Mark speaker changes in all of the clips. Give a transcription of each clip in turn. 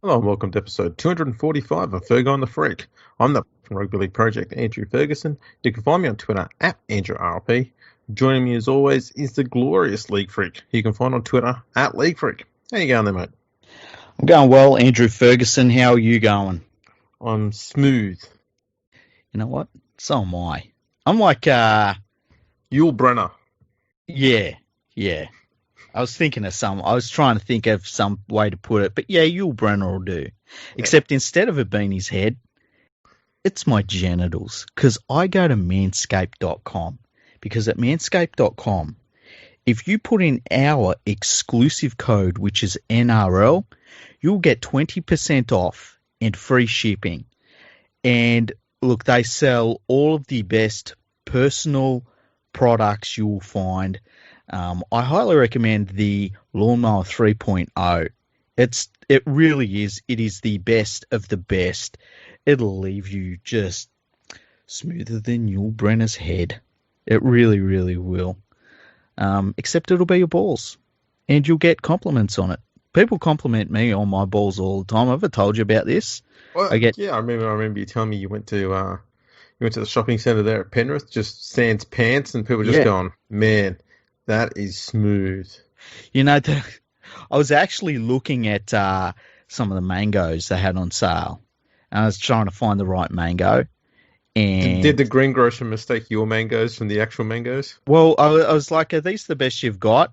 Speaker 1: Hello and welcome to episode 245 of Fergo and the Freak. I'm the from Rugby League Project, Andrew Ferguson. You can find me on Twitter at AndrewRP. Joining me as always is the glorious League Freak. You can find on Twitter at League Freak. How you going there, mate?
Speaker 2: I'm going well, Andrew Ferguson. How are you going?
Speaker 1: I'm smooth.
Speaker 2: You know what? So am I. I'm like,
Speaker 1: Yul Brenner.
Speaker 2: yeah. I was trying to think of some way to put it, but yeah, Yul Brenner will do. Except instead of it being his head, it's my genitals. Because I go to manscaped.com. Because at manscaped.com, if you put in our exclusive code, which is NRL, you'll get 20% off and free shipping. And look, they sell all of the best personal products you'll find. I highly recommend the Lawnmower 3.0. It really is. It is the best of the best. It'll leave you just smoother than Yul Brenner's head. It really, really will. Except it'll be your balls, and you'll get compliments on it. People compliment me on my balls all the time. I've ever told you about this.
Speaker 1: Well, I remember you telling me you went to the shopping centre there at Penrith, just sans pants, and people just going, man, that is smooth.
Speaker 2: You know, I was actually looking at some of the mangoes they had on sale, and I was trying to find the right mango. And
Speaker 1: Did the greengrocer mistake your mangoes from the actual mangoes?
Speaker 2: Well, I was like, are these the best you've got?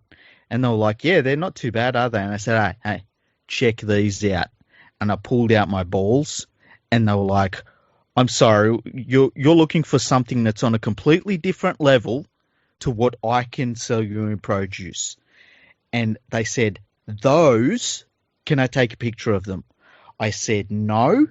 Speaker 2: And they were like, yeah, they're not too bad, are they? And I said, hey, check these out. And I pulled out my balls, and they were like, I'm sorry, you're looking for something that's on a completely different level to what I can sell you in produce. And they said, those, can I take a picture of them? I said, no,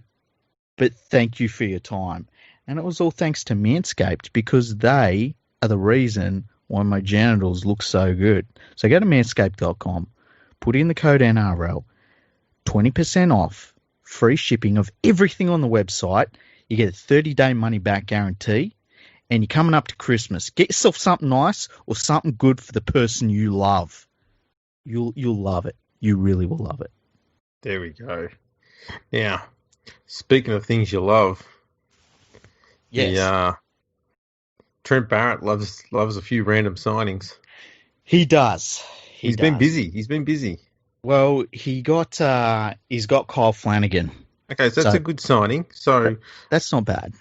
Speaker 2: but thank you for your time. And it was all thanks to Manscaped, because they are the reason why my genitals look so good. So go to manscaped.com, put in the code NRL, 20% off, free shipping of everything on the website. You get a 30-day money-back guarantee, and you're coming up to Christmas. Get yourself something nice or something good for the person you love. You'll love it. You really will love it.
Speaker 1: There we go. Now, speaking of things you love,
Speaker 2: yes,
Speaker 1: Trent Barrett loves a few random signings.
Speaker 2: He does.
Speaker 1: He's been busy.
Speaker 2: Well, he's got Kyle Flanagan.
Speaker 1: Okay, so that's a good signing. So
Speaker 2: that's not bad.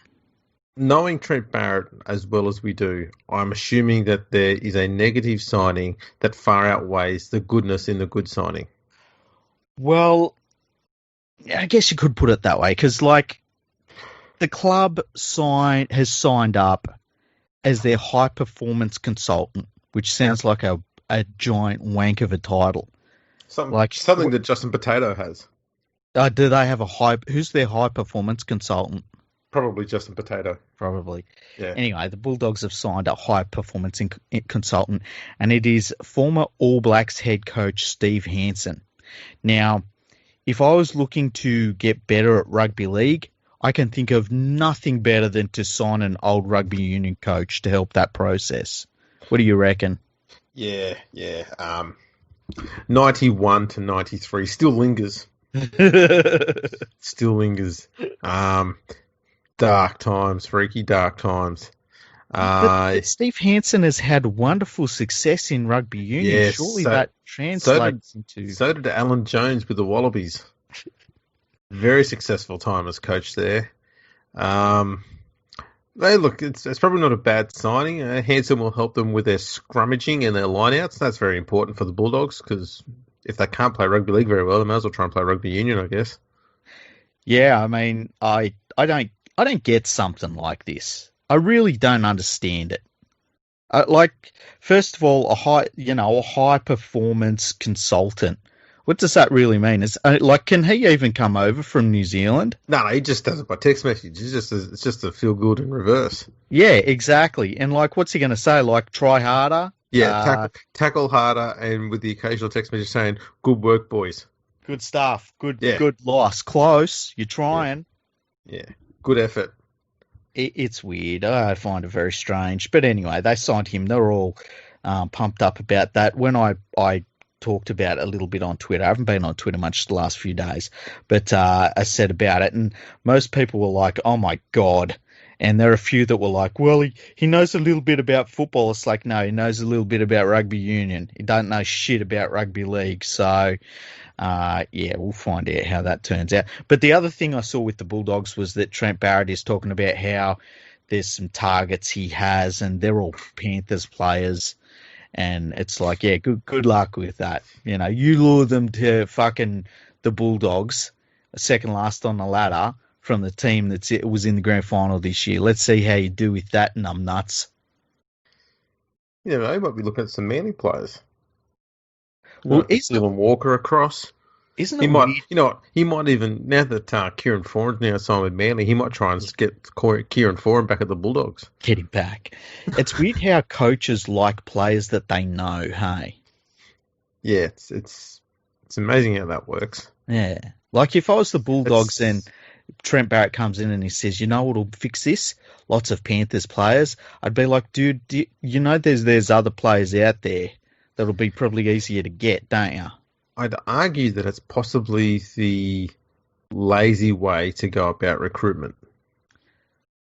Speaker 1: Knowing Trent Barrett as well as we do, I'm assuming that there is a negative signing that far outweighs the goodness in the good signing.
Speaker 2: Well, I guess you could put it that way, because like the club has signed up as their high performance consultant, which sounds like a giant wank of a title.
Speaker 1: Something that Justin Potato has.
Speaker 2: Do they have who's their high performance consultant?
Speaker 1: Probably Justin Potato.
Speaker 2: Probably.
Speaker 1: Yeah.
Speaker 2: Anyway, the Bulldogs have signed a high performance consultant, and it is former All Blacks head coach Steve Hansen. Now, if I was looking to get better at rugby league, I can think of nothing better than to sign an old rugby union coach to help that process. What do you reckon?
Speaker 1: Yeah. 91 to 93 still lingers. Still lingers. Dark times, freaky dark times.
Speaker 2: But Steve Hansen has had wonderful success in rugby union.
Speaker 1: Yes,
Speaker 2: surely that translates into...
Speaker 1: So did Alan Jones with the Wallabies. Very successful time as coach there. It's probably not a bad signing. Hansen will help them with their scrummaging and their lineouts. That's very important for the Bulldogs, because if they can't play rugby league very well, they might as well try and play rugby union, I guess.
Speaker 2: Yeah, I mean, I don't get something like this. I really don't understand it. First of all, a high performance consultant. What does that really mean? Can he even come over from New Zealand?
Speaker 1: No, he just does it by text message. It's just a feel good in reverse.
Speaker 2: Yeah, exactly. And what's he going to say? Try harder.
Speaker 1: Yeah, tackle harder, and with the occasional text message saying, "Good work, boys."
Speaker 2: Good stuff. Good loss. Close. You're trying.
Speaker 1: Yeah. Good effort.
Speaker 2: It's weird. I find it very strange. But anyway, they signed him. They were all pumped up about that. When I talked about it a little bit on Twitter. I haven't been on Twitter much the last few days, but I said about it, and most people were like, "Oh my god." And there are a few that were like, well, he knows a little bit about football. It's like, no, he knows a little bit about rugby union. He don't know shit about rugby league. So, yeah, we'll find out how that turns out. But the other thing I saw with the Bulldogs was that Trent Barrett is talking about how there's some targets he has, and they're all Panthers players. And it's like, yeah, good luck with that. You know, you lure them to fucking the Bulldogs, second last on the ladder, from the team that was in the grand final this year. Let's see how you do with that, numbnuts.
Speaker 1: Yeah, they might be looking at some Manly players.
Speaker 2: Well,
Speaker 1: Dylan Walker across.
Speaker 2: Isn't
Speaker 1: he
Speaker 2: it
Speaker 1: might,
Speaker 2: weird?
Speaker 1: You know, he might even, now that Kieran Foran's now signed with Manly, he might try and get Kieran Foran back at the Bulldogs.
Speaker 2: Get him back. It's weird how coaches like players that they know, hey?
Speaker 1: Yeah, it's amazing how that works.
Speaker 2: Yeah. Like if I was the Bulldogs and Trent Barrett comes in and he says, you know what'll fix this? Lots of Panthers players. I'd be like, dude, you know there's other players out there that'll be probably easier to get, don't you?
Speaker 1: I'd argue that it's possibly the lazy way to go about recruitment.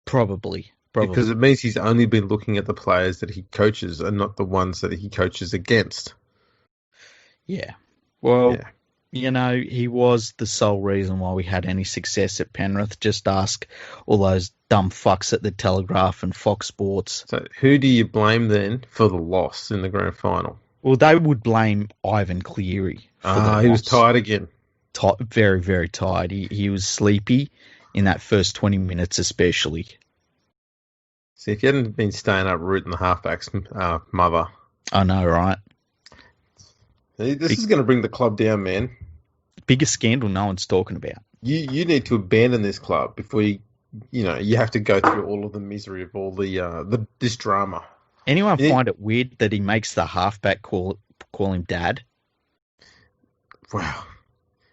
Speaker 2: Probably.
Speaker 1: Because it means he's only been looking at the players that he coaches and not the ones that he coaches against.
Speaker 2: Yeah. Well, yeah. You know, he was the sole reason why we had any success at Penrith. Just ask all those dumb fucks at the Telegraph and Fox Sports.
Speaker 1: So who do you blame then for the loss in the grand final?
Speaker 2: Well, they would blame Ivan Cleary.
Speaker 1: He was tired again.
Speaker 2: Very, very tired. He was sleepy in that first 20 minutes especially.
Speaker 1: See, if you hadn't been staying up rooting the halfback's mother.
Speaker 2: I know, right?
Speaker 1: This is going to bring the club down, man.
Speaker 2: Biggest scandal no one's talking about.
Speaker 1: You need to abandon this club before you have to go through all of the misery of all this drama.
Speaker 2: Anyone find it weird that he makes the halfback call him dad?
Speaker 1: Wow,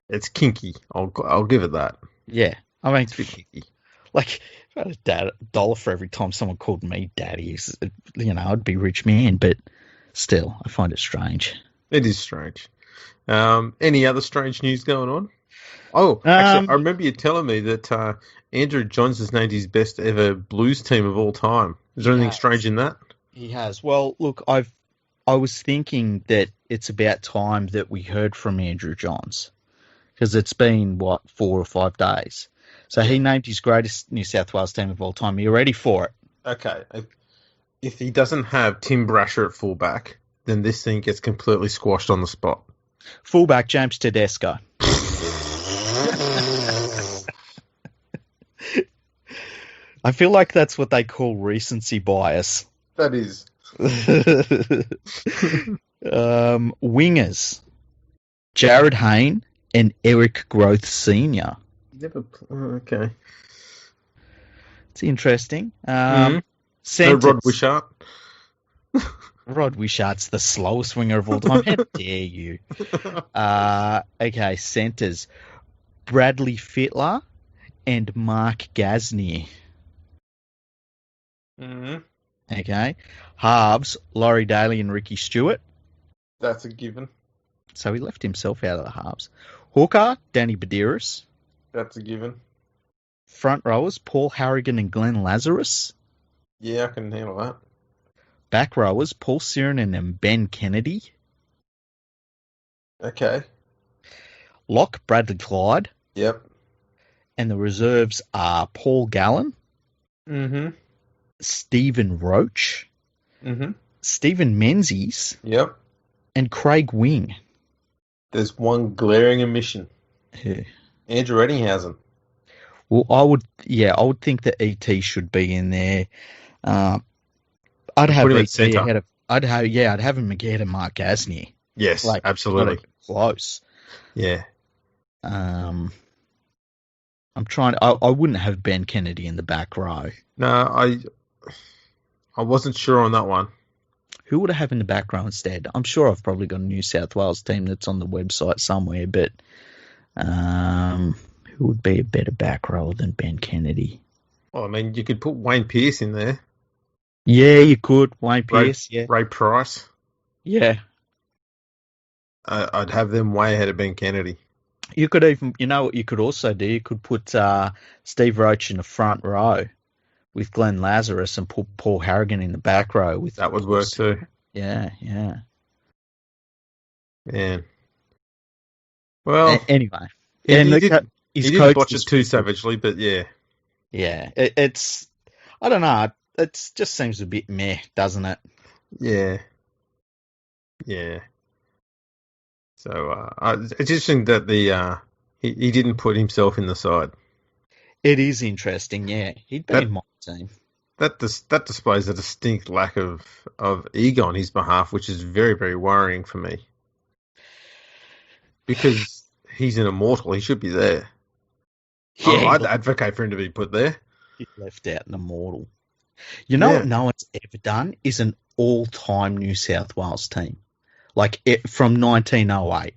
Speaker 1: it's kinky. I'll give it that.
Speaker 2: Yeah, I mean,
Speaker 1: it's a bit kinky.
Speaker 2: Like, if I had $1 for every time someone called me daddy, I'd be a rich man. But still, I find it strange.
Speaker 1: It is strange. Any other strange news going on? Oh, actually, I remember you telling me that Andrew Johns has named his best ever Blues team of all time. Is there anything strange in that?
Speaker 2: He has. Well, look, I was thinking that it's about time that we heard from Andrew Johns because it's been, 4 or 5 days. So he named his greatest New South Wales team of all time. Are you ready for it?
Speaker 1: Okay. If he doesn't have Tim Brasher at fullback, then this thing gets completely squashed on the spot.
Speaker 2: Fullback, James Tedesco. I feel like that's what they call recency bias.
Speaker 1: That is.
Speaker 2: Wingers, Jared Hayne and Eric Groth Sr.
Speaker 1: Okay.
Speaker 2: It's interesting.
Speaker 1: No Rod Wishart.
Speaker 2: Rod Wishart's the slowest winger of all time. How dare you? Okay, centres. Bradley Fittler and Mark Gasnier.
Speaker 1: Mm-hmm.
Speaker 2: Okay. Halves, Laurie Daly and Ricky Stewart.
Speaker 1: That's a given.
Speaker 2: So he left himself out of the halves. Hooker, Danny Badiris.
Speaker 1: That's a given.
Speaker 2: Front rowers, Paul Harrigan and Glenn Lazarus.
Speaker 1: Yeah, I can handle that.
Speaker 2: Back rowers, Paul Sirenen and Ben Kennedy.
Speaker 1: Okay.
Speaker 2: Lock, Bradley Clyde.
Speaker 1: Yep.
Speaker 2: And the reserves are Paul Gallen.
Speaker 1: Mm-hmm.
Speaker 2: Stephen Roach.
Speaker 1: Mm-hmm.
Speaker 2: Stephen Menzies.
Speaker 1: Yep.
Speaker 2: And Craig Wing.
Speaker 1: There's one glaring omission.
Speaker 2: Who?
Speaker 1: Andrew Eddinghausen.
Speaker 2: Well, I would think that ET should be in there. I'd have ET ahead of. I'd have him ahead of Mark Gasnier.
Speaker 1: Yes, absolutely.
Speaker 2: Close.
Speaker 1: Yeah.
Speaker 2: I'm trying. I wouldn't have Ben Kennedy in the back row.
Speaker 1: No, I wasn't sure on that one.
Speaker 2: Who would I have in the back row instead? I'm sure I've probably got a New South Wales team that's on the website somewhere, but who would be a better back rower than Ben Kennedy?
Speaker 1: Well, I mean, you could put Wayne Pearce in there.
Speaker 2: Yeah, you could. Wayne Pearce, yeah.
Speaker 1: Ray Price.
Speaker 2: Yeah.
Speaker 1: I'd have them way ahead of Ben Kennedy.
Speaker 2: You could even, you know what you could also do? You could put Steve Roach in the front row with Glenn Lazarus and put Paul Harrigan in the back row with.
Speaker 1: That would work too.
Speaker 2: Yeah.
Speaker 1: Man. Well,
Speaker 2: anyway,
Speaker 1: he
Speaker 2: his
Speaker 1: didn't
Speaker 2: coach
Speaker 1: botch it too savagely, but yeah.
Speaker 2: Yeah, it's I don't know. It just seems a bit meh, doesn't it?
Speaker 1: Yeah. So it's interesting that he didn't put himself in the side.
Speaker 2: It is interesting. Yeah, he'd be in my team.
Speaker 1: That displays a distinct lack of ego on his behalf, which is very, very worrying for me. Because he's an immortal, he should be there.
Speaker 2: Yeah,
Speaker 1: I'd advocate for him to be put there.
Speaker 2: He left out an immortal. You know what no one's ever done is an all-time New South Wales team, like from 1908.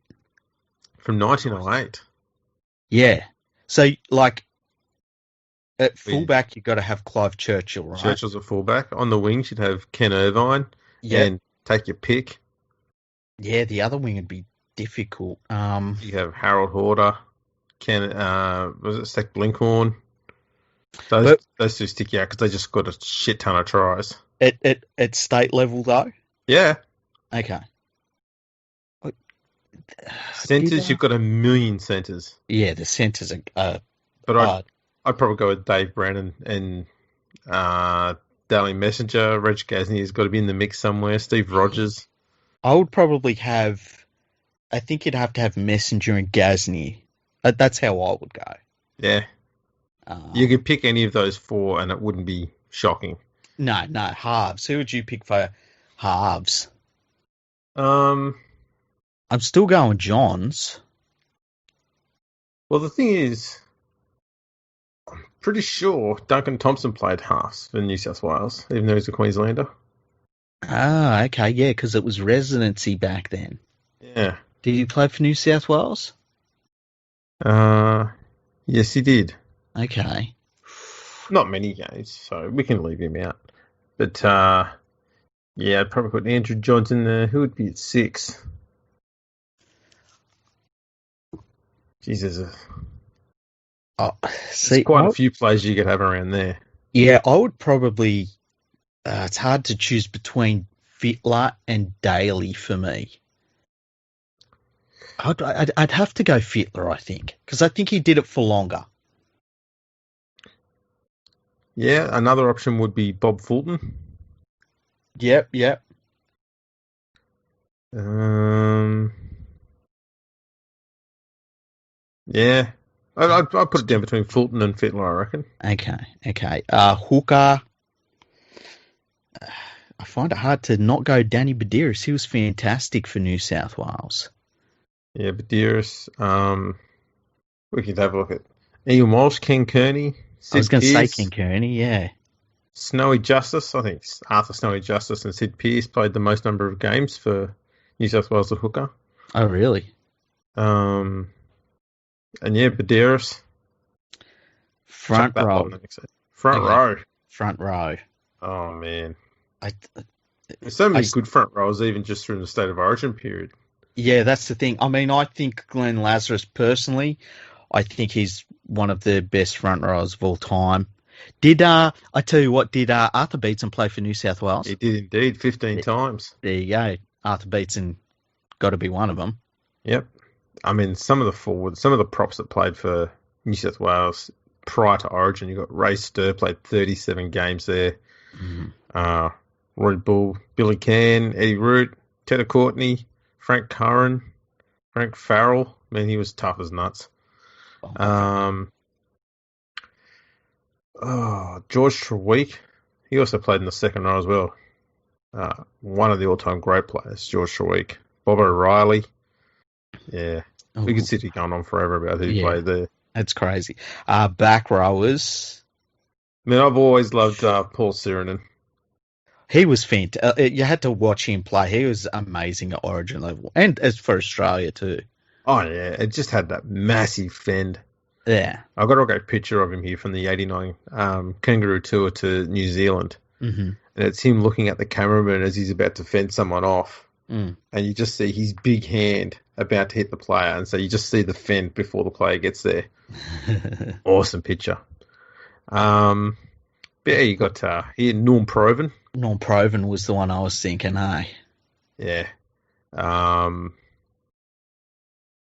Speaker 1: From 1908.
Speaker 2: Yeah. So like at fullback, you've got to have Clive Churchill, right?
Speaker 1: Churchill's at fullback. On the wings, you'd have Ken Irvine. Yeah. And take your pick.
Speaker 2: Yeah, the other wing would be difficult.
Speaker 1: You have Harold Horder. Was it Stack Blinkhorn? Those two stick out because they just got a shit ton of tries.
Speaker 2: At state level, though?
Speaker 1: Yeah.
Speaker 2: Okay.
Speaker 1: Centres, you've got a million centres.
Speaker 2: Yeah, the centres are...
Speaker 1: but I'd probably go with Dave Brennan and Daly Messenger. Reg Gasnier has got to be in the mix somewhere. Steve Rogers.
Speaker 2: I would probably have... I think you'd have to have Messenger and Gasnier. That's how I would go.
Speaker 1: Yeah. You could pick any of those four and it wouldn't be shocking.
Speaker 2: No, halves. Who would you pick for halves? I'm still going Johns.
Speaker 1: Well, the thing is, I'm pretty sure Duncan Thompson played halves for New South Wales, even though he's a Queenslander.
Speaker 2: Ah, okay, yeah, because it was residency back then.
Speaker 1: Yeah.
Speaker 2: Did he play for New South Wales?
Speaker 1: Yes, he did.
Speaker 2: Okay.
Speaker 1: Not many games, so we can leave him out. But, yeah, I'd probably put Andrew Johnson there. Who would be at 6? Jesus.
Speaker 2: See,
Speaker 1: quite a few players you could have around there.
Speaker 2: Yeah, I would probably... it's hard to choose between Fittler and Daly for me. I'd have to go Fittler, I think, because I think he did it for longer.
Speaker 1: Yeah, another option would be Bob Fulton.
Speaker 2: Yep.
Speaker 1: Yeah, I'd put it down between Fulton and Fittler, I reckon.
Speaker 2: Okay. Hooker. I find it hard to not go Danny Badiris. He was fantastic for New South Wales.
Speaker 1: Yeah, Badiris. We could have a look at Ian Walsh, Ken Kearney.
Speaker 2: I was going to say Ken Kearney, yeah.
Speaker 1: Snowy Justice. I think Arthur Snowy Justice and Sid Pearce played the most number of games for New South Wales at hooker.
Speaker 2: Oh, really?
Speaker 1: And yeah, Badiris.
Speaker 2: Front row.
Speaker 1: Front row. Oh, man. There's so many good front rows, even just through the State of Origin period.
Speaker 2: Yeah, that's the thing. I mean, I think Glenn Lazarus, personally, I think he's one of the best front rowers of all time. I tell you what, did Arthur Beetson play for New South Wales?
Speaker 1: He did indeed, 15 times.
Speaker 2: There you go. Arthur Beetson got to be one of them.
Speaker 1: Yep. I mean, some of the forwards, some of the props that played for New South Wales prior to Origin, you got Ray Sturr, played 37 games there. Roy Bull, Billy Cann, Eddie Root, Tedder Courtney, Frank Curran, Frank Farrell. Man, he was tough as nuts. George Treweek. He also played in the second row as well. One of the all-time great players, George Treweek. Bob O'Reilly. Yeah. We could sit here going on forever about who played there.
Speaker 2: That's crazy. Back rowers.
Speaker 1: I mean, I've always loved Paul Sirenen.
Speaker 2: He was fantastic. You had to watch him play. He was amazing at Origin level. And as for Australia too.
Speaker 1: Oh, yeah. It just had that massive fend.
Speaker 2: Yeah.
Speaker 1: I've got a great picture of him here from the 89 Kangaroo Tour to New Zealand.
Speaker 2: Mm-hmm.
Speaker 1: And it's him looking at the cameraman as he's about to fend someone off.
Speaker 2: Mm.
Speaker 1: and you just see his big hand about to hit the player, and so you just see the fend before the player gets there. Awesome picture. But yeah, you got here Norm Proven.
Speaker 2: Norm Proven was the one I was thinking, hey.
Speaker 1: Yeah. Who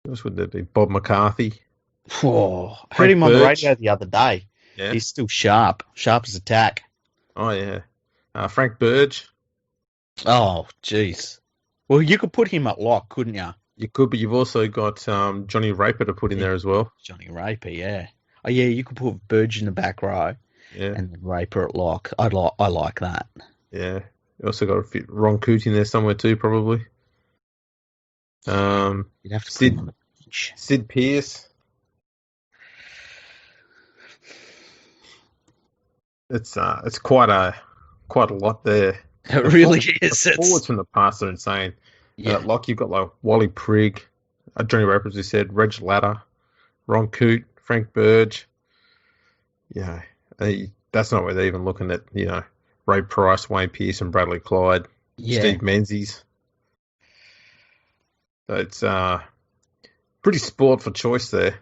Speaker 1: else would there be? Bob McCarthy.
Speaker 2: Whoa, I heard
Speaker 1: Frank
Speaker 2: him on the
Speaker 1: Burge.
Speaker 2: radio the other day.
Speaker 1: Yeah.
Speaker 2: He's still sharp as a tack.
Speaker 1: Oh yeah. Frank Burge.
Speaker 2: Oh, jeez. Well, you could put him at lock, couldn't you?
Speaker 1: You could, but you've also got Johnny Raper to put in there as well.
Speaker 2: Johnny Raper, yeah. Oh, yeah, you could put Burge in the back row
Speaker 1: Yeah.
Speaker 2: and then Raper at lock. I like that.
Speaker 1: Yeah. You also got to fit Ron Coote in there somewhere too, probably.
Speaker 2: You'd have to put him on the bench.
Speaker 1: Sid Pierce. It's quite a lot there.
Speaker 2: It really is.
Speaker 1: Forwards from the past are insane.
Speaker 2: Yeah.
Speaker 1: Like you've got like Wally Prigg, Johnny Raper, as we said, Reg Latter, Ron Coote, Frank Burge. Yeah, that's not where they're even looking at. Ray Price, Wayne Pearson, Bradley Clyde, Steve Menzies. So it's pretty sport for choice there.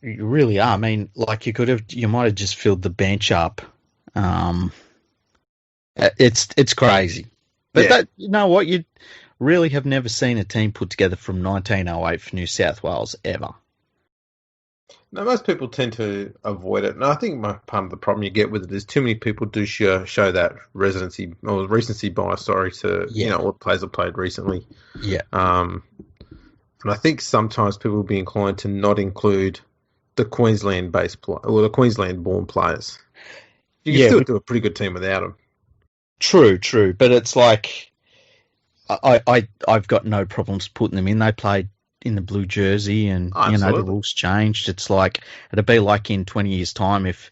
Speaker 2: You really are. I mean, like you might have just filled the bench up. It's crazy. But that, you know what? You really have never seen a team put together from 1908 for New South Wales ever.
Speaker 1: No, most people tend to avoid it. And I think part of the problem you get with it is too many people do show that recency bias, to, what players have played recently.
Speaker 2: Yeah.
Speaker 1: And I think sometimes people will be inclined to not include the Queensland-based or the Queensland-born players. You can still do a pretty good team without them.
Speaker 2: True. But it's like I've got no problems putting them in. They played in the blue jersey, and the rules changed. It's like it'd be like in 20 years' time if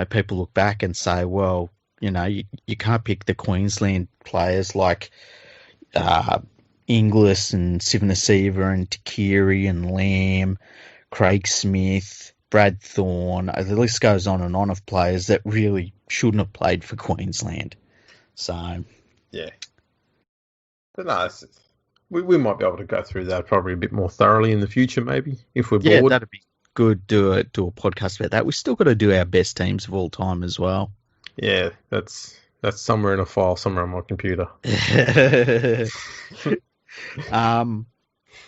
Speaker 2: people look back and say, well, you can't pick the Queensland players like Inglis and Sivanasiva and Takiri and Lamb, Craig Smith, Brad Thorne. The list goes on and on of players that really shouldn't have played for Queensland. So
Speaker 1: yeah, but no, we might be able to go through that probably a bit more thoroughly in the future, maybe if we're bored.
Speaker 2: Yeah, that'd be good. Do a podcast about that. We still got to do our best teams of all time as well.
Speaker 1: Yeah, that's somewhere in a file somewhere on my computer.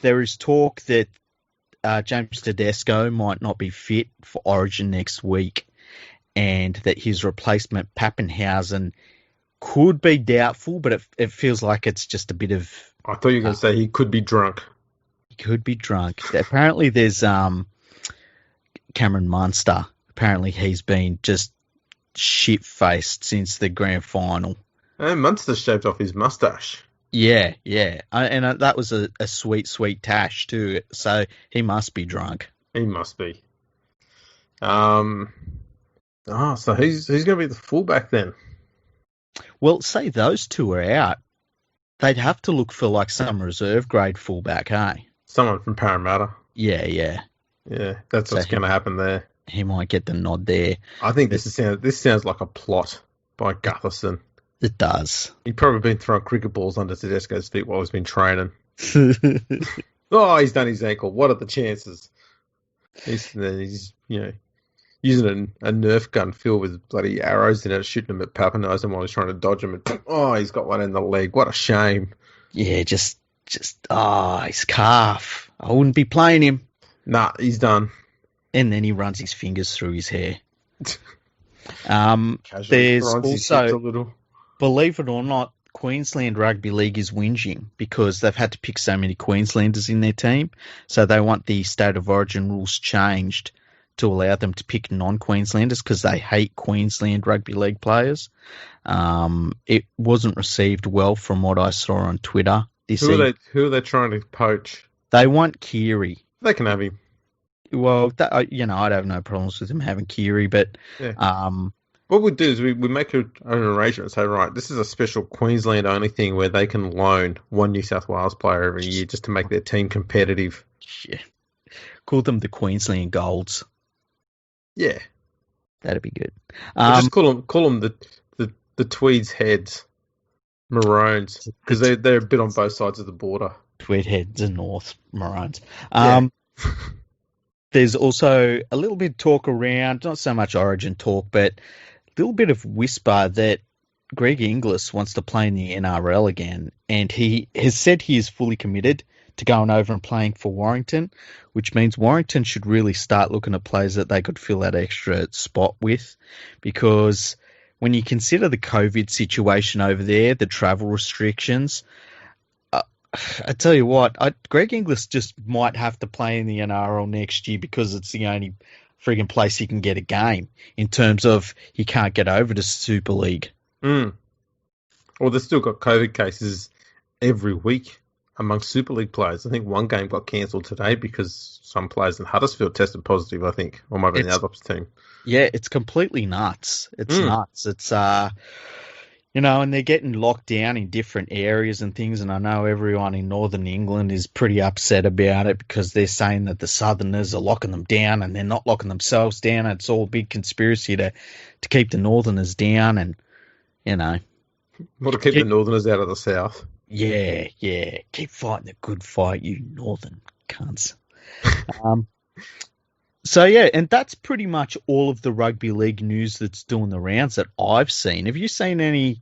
Speaker 2: There is talk that James Tedesco might not be fit for Origin next week, and that his replacement Pappenhausen could be doubtful, but it feels like it's just a bit of...
Speaker 1: I thought you were going to say he could be drunk.
Speaker 2: He could be drunk. Apparently there's Cameron Munster. Apparently he's been just shit-faced since the grand final.
Speaker 1: And Munster shaved off his mustache.
Speaker 2: Yeah. And that was a sweet, sweet tash too. So he must be drunk.
Speaker 1: He must be. So who's going to be the fullback then?
Speaker 2: Well, say those two are out. They'd have to look for like some reserve grade fullback, hey?
Speaker 1: Someone from Parramatta.
Speaker 2: Yeah.
Speaker 1: Yeah, that's what's going to happen there.
Speaker 2: He might get the nod there.
Speaker 1: I think this sounds like a plot by Gutherson.
Speaker 2: It does.
Speaker 1: He'd probably been throwing cricket balls under Tedesco's feet while he's been training. Oh, he's done his ankle. What are the chances? He's using a Nerf gun filled with bloody arrows in it, shooting them at Pappenhausen while he's trying to dodge them. And he's got one in the leg. What a shame.
Speaker 2: Yeah, just his calf. I wouldn't be playing him.
Speaker 1: Nah, he's done.
Speaker 2: And then he runs his fingers through his hair. There's also, believe it or not, Queensland Rugby League is whinging because they've had to pick so many Queenslanders in their team. So they want the State of Origin rules changed to allow them to pick non-Queenslanders because they hate Queensland Rugby League players. It wasn't received well from what I saw on Twitter.
Speaker 1: Who are they trying to poach?
Speaker 2: They want Keary.
Speaker 1: They can have him.
Speaker 2: Well, I'd have no problems with them having Keary, but...
Speaker 1: Yeah. What we do is we make an arrangement and say, right, this is a special Queensland-only thing where they can loan one New South Wales player every year just to make their team competitive.
Speaker 2: Yeah. Call them the Queensland Golds.
Speaker 1: Yeah.
Speaker 2: That'd be good.
Speaker 1: Just call them the Tweeds Heads. Maroons, because they're a bit on both sides of the border.
Speaker 2: Tweedheads and North Maroons.
Speaker 1: Yeah.
Speaker 2: There's also a little bit of talk around, not so much Origin talk, but a little bit of whisper that Greg Inglis wants to play in the NRL again, and he has said he is fully committed to going over and playing for Warrington, which means Warrington should really start looking at players that they could fill that extra spot with, because when you consider the COVID situation over there, the travel restrictions, I tell you what, Greg Inglis just might have to play in the NRL next year because it's the only frigging place he can get a game in terms of he can't get over to Super League.
Speaker 1: Well, they've still got COVID cases every week amongst Super League players. I think one game got cancelled today because some players in Huddersfield tested positive, I think, or maybe the other team.
Speaker 2: Yeah, it's completely nuts. It's nuts. It's, and they're getting locked down in different areas and things, and I know everyone in Northern England is pretty upset about it because they're saying that the Southerners are locking them down and they're not locking themselves down. It's all a big conspiracy to keep the Northerners down and,
Speaker 1: Well, to keep the Northerners out of the South.
Speaker 2: Yeah. Keep fighting the good fight, you Northern cunts. And that's pretty much all of the rugby league news that's doing the rounds that I've seen. Have you seen anything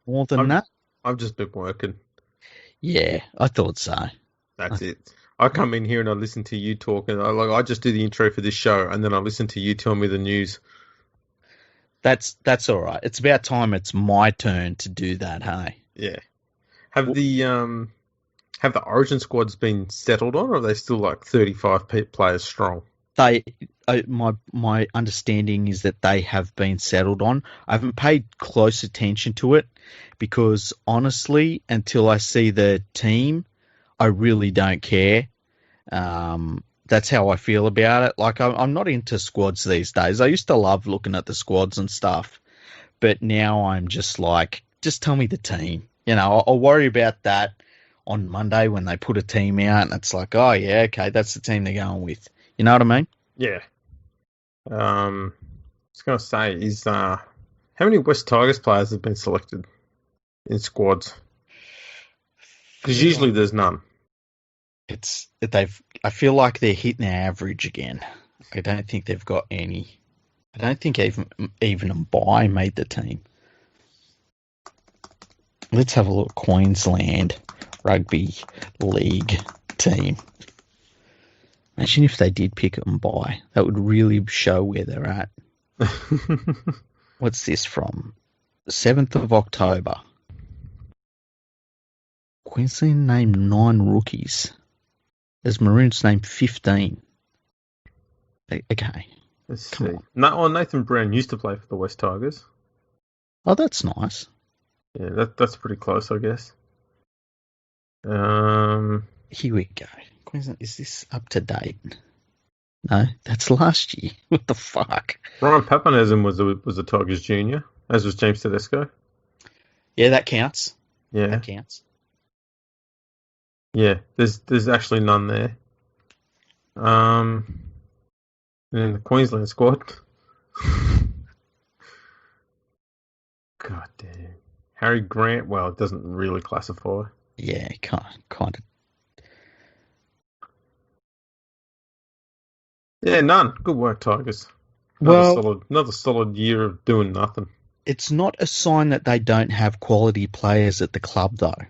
Speaker 2: more than that?
Speaker 1: I've just been working.
Speaker 2: Yeah, I thought so.
Speaker 1: That's it. I come in here and I listen to you talk, and I just do the intro for this show, and then I listen to you tell me the news.
Speaker 2: That's all right. It's about time it's my turn to do that, hey?
Speaker 1: Yeah. Have the Origin squads been settled on, or are they still like 35 players strong?
Speaker 2: My understanding is that they have been settled on. I haven't paid close attention to it because honestly, until I see the team, I really don't care. That's how I feel about it. Like I'm not into squads these days. I used to love looking at the squads and stuff, but now I'm just like, just tell me the team. I'll worry about that on Monday when they put a team out, and it's like, oh yeah, okay, that's the team they're going with. You know what I mean?
Speaker 1: Yeah. I was going to say, how many West Tigers players have been selected in squads? Because usually there's none.
Speaker 2: I feel like they're hitting their average again. I don't think they've got any. I don't think even Mbai made the team. Let's have a look. Queensland Rugby League team. Imagine if they did pick Mbai. That would really show where they're at. What's this from? 7th of October. Queensland named 9 rookies. As Maroons named 15. Okay.
Speaker 1: Let's see. Nathan Brown used to play for the West Tigers.
Speaker 2: Oh, that's nice.
Speaker 1: Yeah, that's pretty close, I guess.
Speaker 2: Here we go. Queensland, is this up to date? No, that's last year. What the fuck?
Speaker 1: Ryan Papenhausen was a Tigers junior, as was James Tedesco. Yeah,
Speaker 2: that counts.
Speaker 1: Yeah,
Speaker 2: that counts.
Speaker 1: Yeah, there's actually none there. In the Queensland squad. God damn. Harry Grant, well, it doesn't really classify.
Speaker 2: Yeah, kind of.
Speaker 1: Yeah, none. Good work, Tigers. Another solid year of doing nothing.
Speaker 2: It's not a sign that they don't have quality players at the club, though.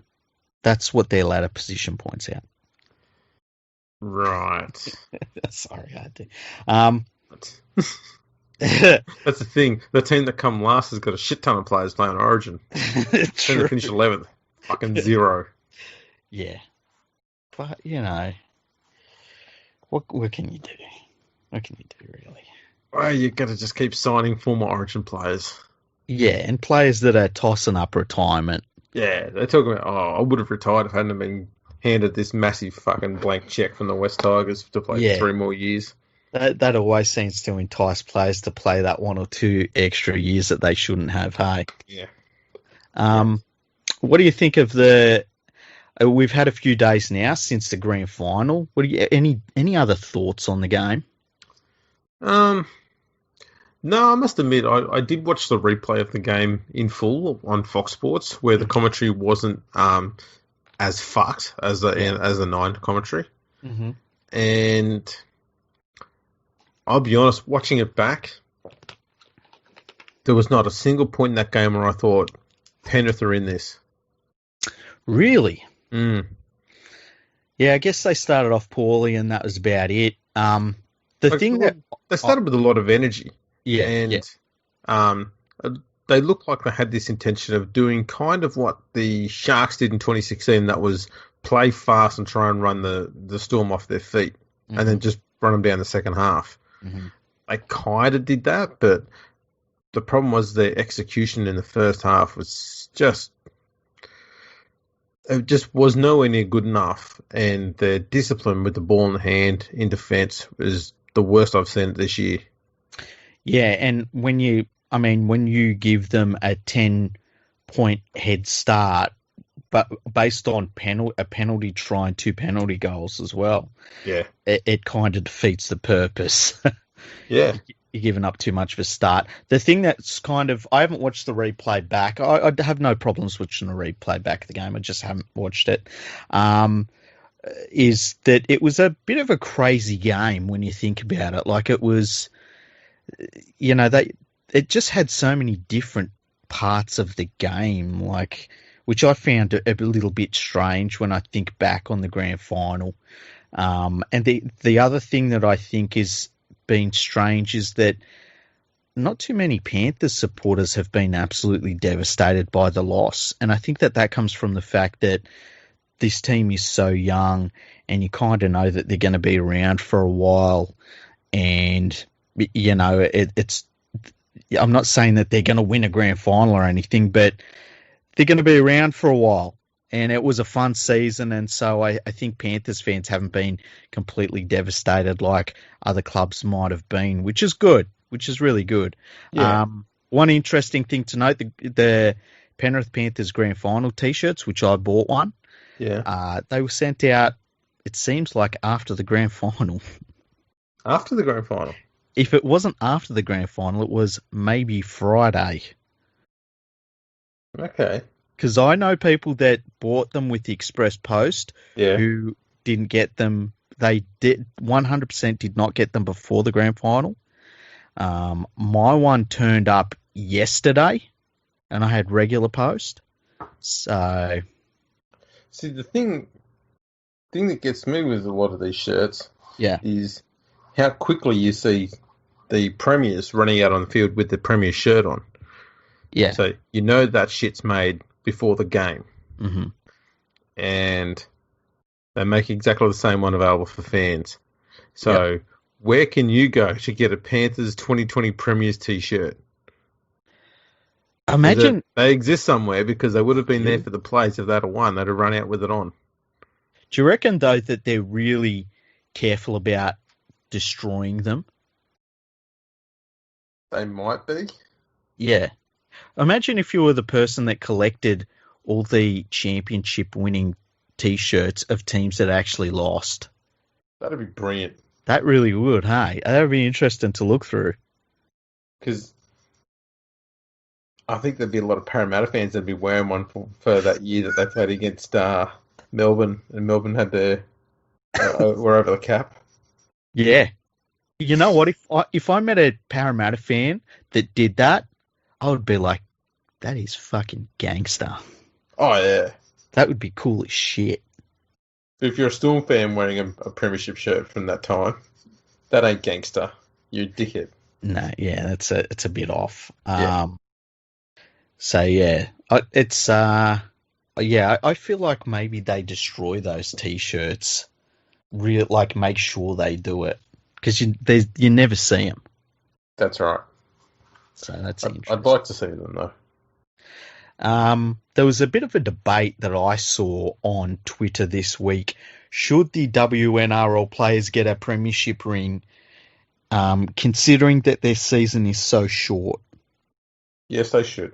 Speaker 2: That's what their ladder position points out.
Speaker 1: Right.
Speaker 2: Sorry, I had to.
Speaker 1: That's the thing. The team that come last has got a shit ton of players playing Origin. Then they finish 11th. Fucking 0.
Speaker 2: Yeah. But, what can you do? What can you do, really?
Speaker 1: Well, you got to just keep signing former Origin players.
Speaker 2: Yeah, and players that are tossing up retirement.
Speaker 1: Yeah, they're talking about, I would have retired if I hadn't been handed this massive fucking blank check from the West Tigers to play 3 more years.
Speaker 2: That always seems to entice players to play that 1 or 2 extra years that they shouldn't have, hey?
Speaker 1: Yeah.
Speaker 2: What do you think of we've had a few days now since the grand final. What do you any other thoughts on the game?
Speaker 1: No, I must admit, I did watch the replay of the game in full on Fox Sports, where the commentary wasn't as fucked as the Nine commentary.
Speaker 2: Mm-hmm.
Speaker 1: And I'll be honest, watching it back, there was not a single point in that game where I thought Penrith are in this.
Speaker 2: Really?
Speaker 1: Mm.
Speaker 2: Yeah, I guess they started off poorly, and that was about it. They
Speaker 1: started with a lot of energy,
Speaker 2: yeah.
Speaker 1: Um, they looked like they had this intention of doing kind of what the Sharks did in 2016. That was play fast and try and run the Storm off their feet, and then just run them down the second half.
Speaker 2: Mm-hmm.
Speaker 1: They kind of did that, but the problem was their execution in the first half was just nowhere near good enough, and their discipline with the ball in the hand in defence was the worst I've seen this year.
Speaker 2: Yeah, and when you give them a 10-point head start, but based on a penalty try and 2 penalty goals as well,
Speaker 1: yeah,
Speaker 2: it kind of defeats the purpose.
Speaker 1: Yeah.
Speaker 2: You're giving up too much of a start. The thing that's I haven't watched the replay back. I have no problems watching the replay back of the game. I just haven't watched it. Is that it was a bit of a crazy game when you think about it. Like it was, it just had so many different parts of the game, which I found a little bit strange when I think back on the grand final. And the other thing that I think is been strange is that not too many Panthers supporters have been absolutely devastated by the loss. And I think that comes from the fact that this team is so young and you kind of know that they're going to be around for a while. And, it's I'm not saying that they're going to win a grand final or anything, but they're going to be around for a while. And it was a fun season, and so I think Panthers fans haven't been completely devastated like other clubs might have been, which is good, which is really good.
Speaker 1: Yeah.
Speaker 2: One interesting thing to note, the Penrith Panthers grand final T-shirts, which I bought one, they were sent out, it seems like, after the grand final.
Speaker 1: After the grand final?
Speaker 2: If it wasn't after the grand final, it was maybe Friday.
Speaker 1: Okay.
Speaker 2: Because I know people that bought them with the Express Post who didn't get them. They 100% did not get them before the grand final. My one turned up yesterday, and I had regular post. So,
Speaker 1: see, the thing that gets me with a lot of these shirts, is how quickly you see the premiers running out on the field with the premier shirt on.
Speaker 2: Yeah.
Speaker 1: So you know that shit's made before the game.
Speaker 2: Mm-hmm.
Speaker 1: And they make exactly the same one available for fans. So where can you go to get a Panthers 2020 Premiers T-shirt?
Speaker 2: Imagine
Speaker 1: they exist somewhere, because they would have been there for the plays if they'd have won. They'd have run out with it on.
Speaker 2: Do you reckon, though, that they're really careful about destroying them?
Speaker 1: They might be.
Speaker 2: Yeah. Imagine if you were the person that collected all the championship-winning T-shirts of teams that actually lost.
Speaker 1: That'd be brilliant.
Speaker 2: That really would, hey? That would be interesting to look through.
Speaker 1: Because I think there'd be a lot of Parramatta fans that'd be wearing one for that year that they played against Melbourne, and Melbourne had their were over the cap.
Speaker 2: Yeah. You know what? If I met a Parramatta fan that did that, I would be like, that is fucking gangster.
Speaker 1: Oh, yeah.
Speaker 2: That would be cool as shit.
Speaker 1: If you're a Storm fan wearing a premiership shirt from that time, that ain't gangster. You're a dickhead.
Speaker 2: No, yeah, it's a bit off.
Speaker 1: Yeah.
Speaker 2: So, yeah. I feel like maybe they destroy those T-shirts. Make sure they do it. Because you never see them.
Speaker 1: That's right.
Speaker 2: So that's interesting.
Speaker 1: I'd like to see them, though.
Speaker 2: There was a bit of a debate that I saw on Twitter this week. Should the WNRL players get a premiership ring, considering that their season is so short?
Speaker 1: Yes, they should.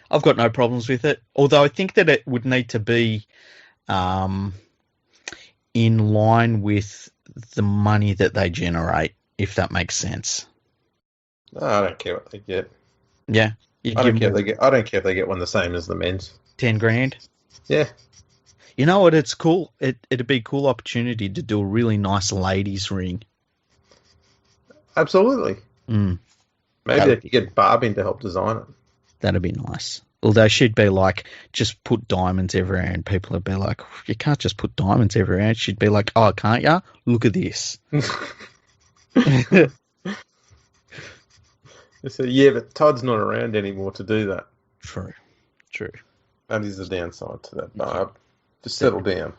Speaker 2: I've got no problems with it, although I think that it would need to be in line with the money that they generate, if that makes sense.
Speaker 1: No, I don't care what they get.
Speaker 2: Yeah, you'd
Speaker 1: I
Speaker 2: give
Speaker 1: don't care if
Speaker 2: them
Speaker 1: they get. I don't care if they get one the same as the men's.
Speaker 2: 10 grand.
Speaker 1: Yeah,
Speaker 2: You know what? It's cool. It'd be a cool opportunity to do a really nice ladies' ring.
Speaker 1: absolutely.
Speaker 2: Mm,
Speaker 1: Maybe
Speaker 2: that
Speaker 1: they
Speaker 2: would
Speaker 1: could get Barbie to help design it.
Speaker 2: that'd be nice. Although she'd be like, just put diamonds everywhere, and people would be like, you can't just put diamonds everywhere. She'd be like, oh, can't ya? Look at this.
Speaker 1: So yeah, but Todd's not around anymore to do that.
Speaker 2: True.
Speaker 1: That is the downside to that, Barb. Just settle down.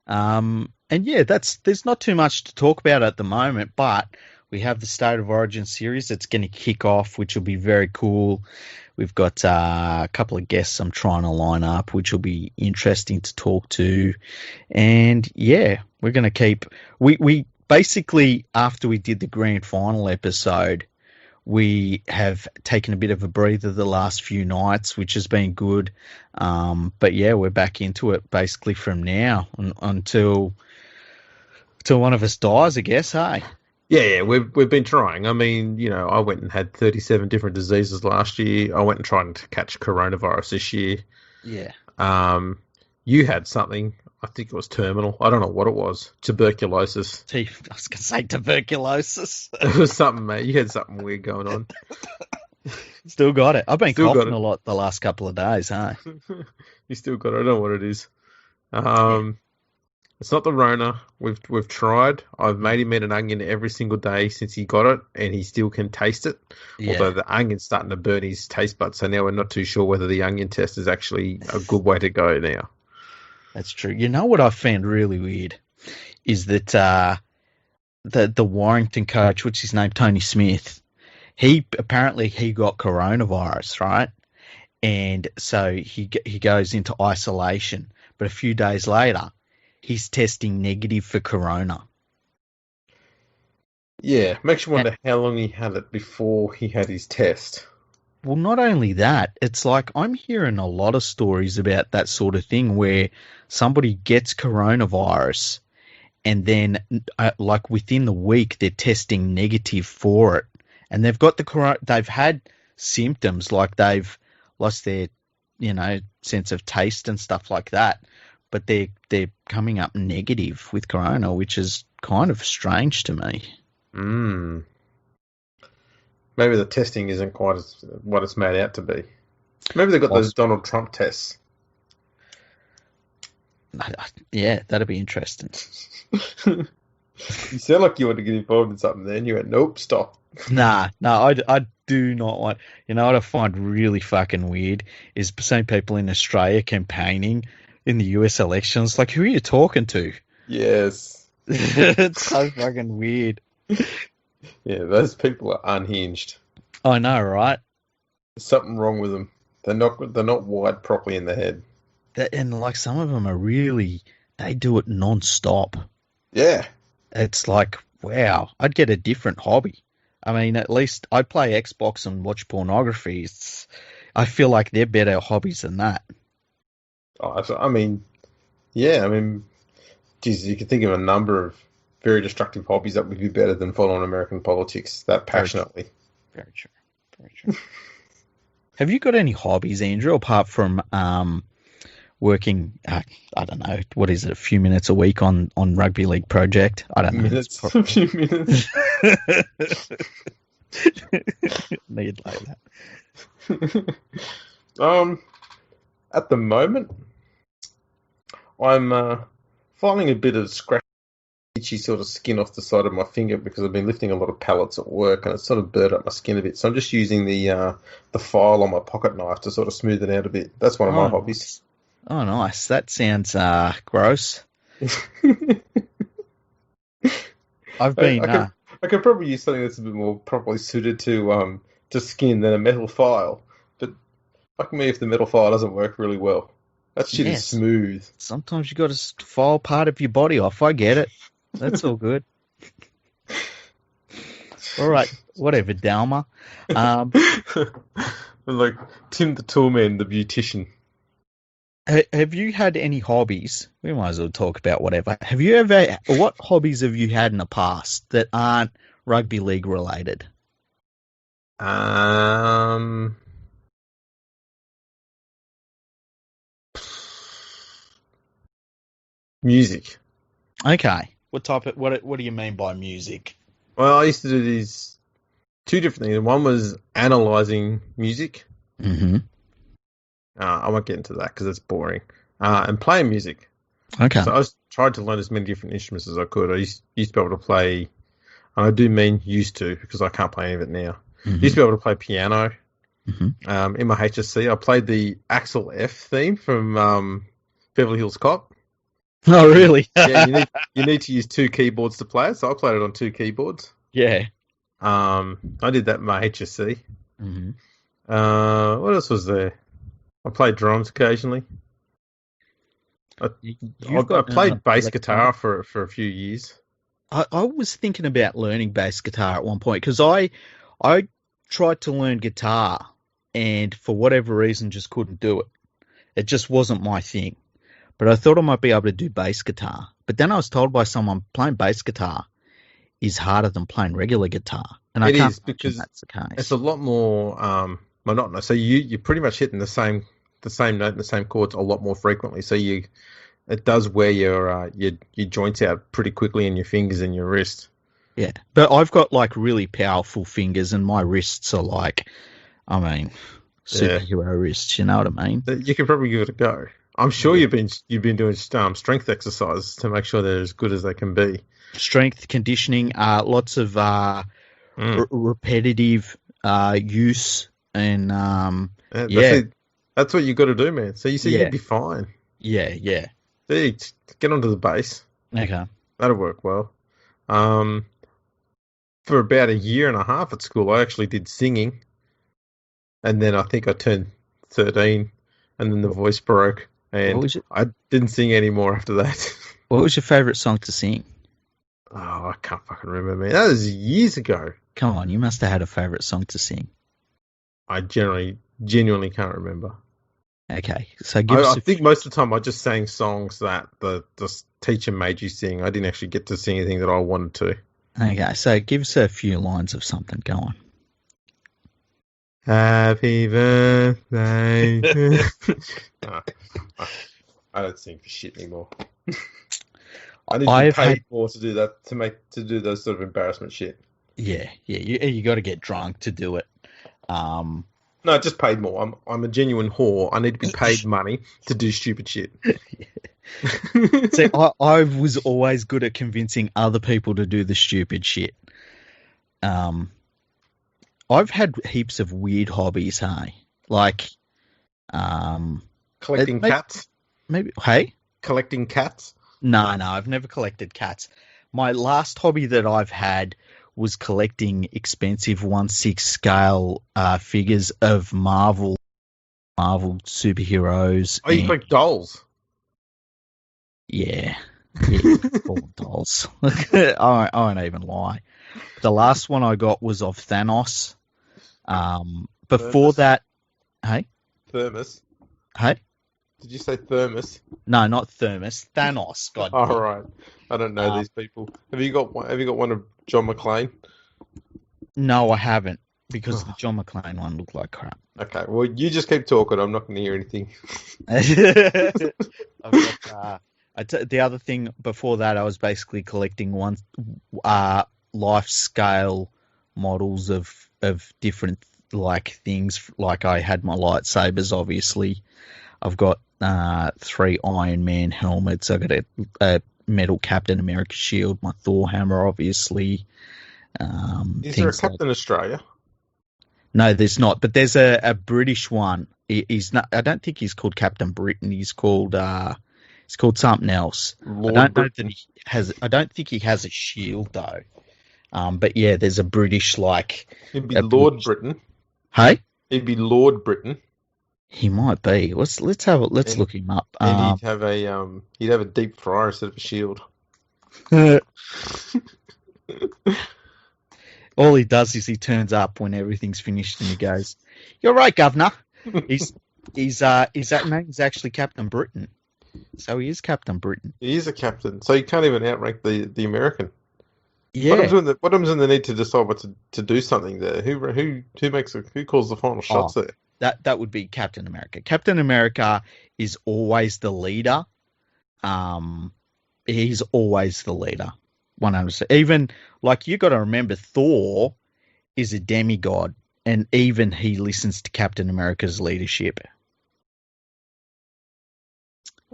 Speaker 2: And yeah, there's not too much to talk about at the moment, but we have the State of Origin series that's going to kick off, which will be very cool. We've got a couple of guests I'm trying to line up, which will be interesting to talk to. And yeah, we're going to keep. We basically, after we did the grand final episode, we have taken a bit of a breather the last few nights, which has been good. But yeah, we're back into it basically from now until one of us dies, I guess, hey?
Speaker 1: Yeah, we've been trying. I mean, I went and had 37 different diseases last year. I went and tried to catch coronavirus this year.
Speaker 2: Yeah.
Speaker 1: You had something. I think it was terminal. I don't know what it was. Tuberculosis.
Speaker 2: I was going to say tuberculosis.
Speaker 1: It was something, mate. You had something weird going on.
Speaker 2: Still got it. I've been
Speaker 1: Still got
Speaker 2: coughing a lot the last couple of days, hey?
Speaker 1: You still got it. I don't know what it is. It's not the Rona. We've tried. I've made him eat an onion every single day since he got it, and he still can taste it.
Speaker 2: Yeah.
Speaker 1: Although the onion's starting to burn his taste buds, so now we're not too sure whether the onion test is actually a good way to go now.
Speaker 2: That's true. You know what I found really weird is that the Warrington coach, what's his name, Tony Smith, he got coronavirus, right? And so he goes into isolation, but a few days later, he's testing negative for corona.
Speaker 1: Yeah, makes you wonder how long he had it before he had his test.
Speaker 2: Well, not only that, it's like I'm hearing a lot of stories about that sort of thing where somebody gets coronavirus and then like within the week they're testing negative for it, and they've got they've had symptoms like they've lost their sense of taste and stuff like that, but they're coming up negative with corona, which is kind of strange to me.
Speaker 1: Maybe the testing isn't quite what it's made out to be. Maybe they've got those Donald Trump tests.
Speaker 2: Yeah, that'd be interesting.
Speaker 1: You sound like you want to get involved in something then. You went, nope, stop.
Speaker 2: Nah, I do not want. You know what I find really fucking weird is seeing people in Australia campaigning in the US elections. Like, who are you talking to?
Speaker 1: Yes.
Speaker 2: It's so fucking weird.
Speaker 1: Yeah, those people are unhinged.
Speaker 2: I know, right?
Speaker 1: There's something wrong with them. They're not wired properly in the head.
Speaker 2: And like some of them are really, they do it non-stop.
Speaker 1: Yeah.
Speaker 2: It's like, wow, I'd get a different hobby. I mean, at least I play Xbox and watch pornography. I feel like they're better hobbies than that.
Speaker 1: I mean, yeah, I mean, geez, you could think of a number of very destructive hobbies that would be better than following American politics that passionately.
Speaker 2: Very true. Very true. Have you got any hobbies, Andrew, apart from working, I don't know, what is it, a few minutes a week on Rugby League project? I don't know.
Speaker 1: A few minutes.
Speaker 2: Need like
Speaker 1: that. At the moment, I'm finding a bit of scratch, itchy sort of skin off the side of my finger because I've been lifting a lot of pallets at work and it's sort of burnt up my skin a bit. So I'm just using the file on my pocket knife to sort of smooth it out a bit. That's one of my hobbies.
Speaker 2: Oh, nice. That sounds gross. I've been.
Speaker 1: I could probably use something that's a bit more properly suited to skin than a metal file. But fuck me if the metal file doesn't work really well. That shit is smooth.
Speaker 2: Sometimes you got to file part of your body off. I get it. That's all good. All right, whatever, Dalma.
Speaker 1: Like Tim the Toolman, the beautician.
Speaker 2: Have you had any hobbies? We might as well talk about whatever. What hobbies have you had in the past that aren't rugby league related?
Speaker 1: Um, music.
Speaker 2: Okay. What do you mean by music?
Speaker 1: Well, I used to do these two different things. One was analyzing music.
Speaker 2: Mm-hmm.
Speaker 1: I won't get into that because it's boring. And playing music.
Speaker 2: Okay.
Speaker 1: So I tried to learn as many different instruments as I could. I used to be able to play, and I do mean used to because I can't play any of it now.
Speaker 2: Mm-hmm.
Speaker 1: Used to be able to play piano.
Speaker 2: Mm-hmm.
Speaker 1: In my HSC, I played the Axel F theme from Beverly Hills Cop.
Speaker 2: Oh, really?
Speaker 1: Yeah, you need to use two keyboards to play it, so I played it on two keyboards.
Speaker 2: Yeah.
Speaker 1: I did that in my HSC.
Speaker 2: Mm-hmm.
Speaker 1: What else was there? I played drums occasionally. I played bass guitar for a few years.
Speaker 2: I was thinking about learning bass guitar at one point because I tried to learn guitar and for whatever reason just couldn't do it. It just wasn't my thing. But I thought I might be able to do bass guitar. But then I was told by someone playing bass guitar is harder than playing regular guitar. And I can't imagine
Speaker 1: because
Speaker 2: that's the case.
Speaker 1: it's a lot more monotonous. So you're pretty much hitting the same note and the same chords a lot more frequently. So it does wear your joints out pretty quickly in your fingers and your wrist.
Speaker 2: Yeah, but I've got like really powerful fingers and my wrists are like, I mean, superhero wrists. You know what I mean?
Speaker 1: You can probably give it a go. I'm sure you've been doing strength exercises to make sure they're as good as they can be.
Speaker 2: Strength conditioning, lots of repetitive use, and
Speaker 1: that's what you got to do, man. So you see, you'd be fine.
Speaker 2: Yeah.
Speaker 1: See, get onto the bass.
Speaker 2: Okay,
Speaker 1: that'll work well. For about a year and a half at school, I actually did singing, and then I think I turned 13, and then the voice broke. And I didn't sing anymore after that.
Speaker 2: What was your favourite song to sing?
Speaker 1: Oh, I can't fucking remember, man. That was years ago.
Speaker 2: Come on, you must have had a favourite song to sing.
Speaker 1: I genuinely can't remember.
Speaker 2: Okay, so
Speaker 1: I think most of the time I just sang songs that the teacher made you sing. I didn't actually get to sing anything that I wanted to.
Speaker 2: Okay, so give us a few lines of something. Go on.
Speaker 1: Happy birthday. I don't sing for shit anymore. I need to be paid more to do that, to do those sort of embarrassment shit.
Speaker 2: Yeah. You got to get drunk to do it.
Speaker 1: No, just paid more. I'm a genuine whore. I need to be paid money to do stupid shit.
Speaker 2: See, I was always good at convincing other people to do the stupid shit. I've had heaps of weird hobbies, hey? Like,
Speaker 1: collecting cats?
Speaker 2: Maybe, hey?
Speaker 1: Collecting cats?
Speaker 2: No, I've never collected cats. My last hobby that I've had was collecting expensive 1/6 scale figures of Marvel superheroes.
Speaker 1: Oh, you collect dolls?
Speaker 2: Yeah, all dolls. I won't even lie. The last one I got was of Thanos. Before that, hey?
Speaker 1: Thermos.
Speaker 2: Hey?
Speaker 1: Did you say thermos?
Speaker 2: No, not Thermos. Thanos. God.
Speaker 1: Oh, right. I don't know these people. Have you got one of John McClane? No,
Speaker 2: I haven't, because the John McClane one looked like crap.
Speaker 1: Okay, well, you just keep talking. I'm not going to hear anything.
Speaker 2: I've got, the other thing before that, I was basically collecting life scale models of different things. Like I had my lightsabers, obviously. I've got 3 Iron Man helmets. I've got a metal Captain America shield, my Thor hammer, obviously.
Speaker 1: Is there a Captain Australia?
Speaker 2: No, there's not. But there's a British one. He's not. I don't think he's called Captain Britain. He's called something else.
Speaker 1: Lord
Speaker 2: I don't
Speaker 1: Britain.
Speaker 2: know that he has. I don't think he has a shield though. But yeah, there's a British
Speaker 1: He'd be Lord Britain.
Speaker 2: Hey,
Speaker 1: he'd be Lord Britain.
Speaker 2: He might be. Let's look him up.
Speaker 1: And he'd have a deep fryer instead of a shield.
Speaker 2: All he does is he turns up when everything's finished and he goes, "You're right, Governor." His name is actually Captain Britain. So he is Captain Britain.
Speaker 1: He is a captain. So you can't even outrank the American.
Speaker 2: Yeah.
Speaker 1: What happens when they need to decide what to do something there? Who calls the final
Speaker 2: Oh,
Speaker 1: shots there?
Speaker 2: that would be Captain America. Captain America is always the leader. Um, he's always the leader. 100%. Even like you got to remember, Thor is a demigod, and even he listens to Captain America's leadership.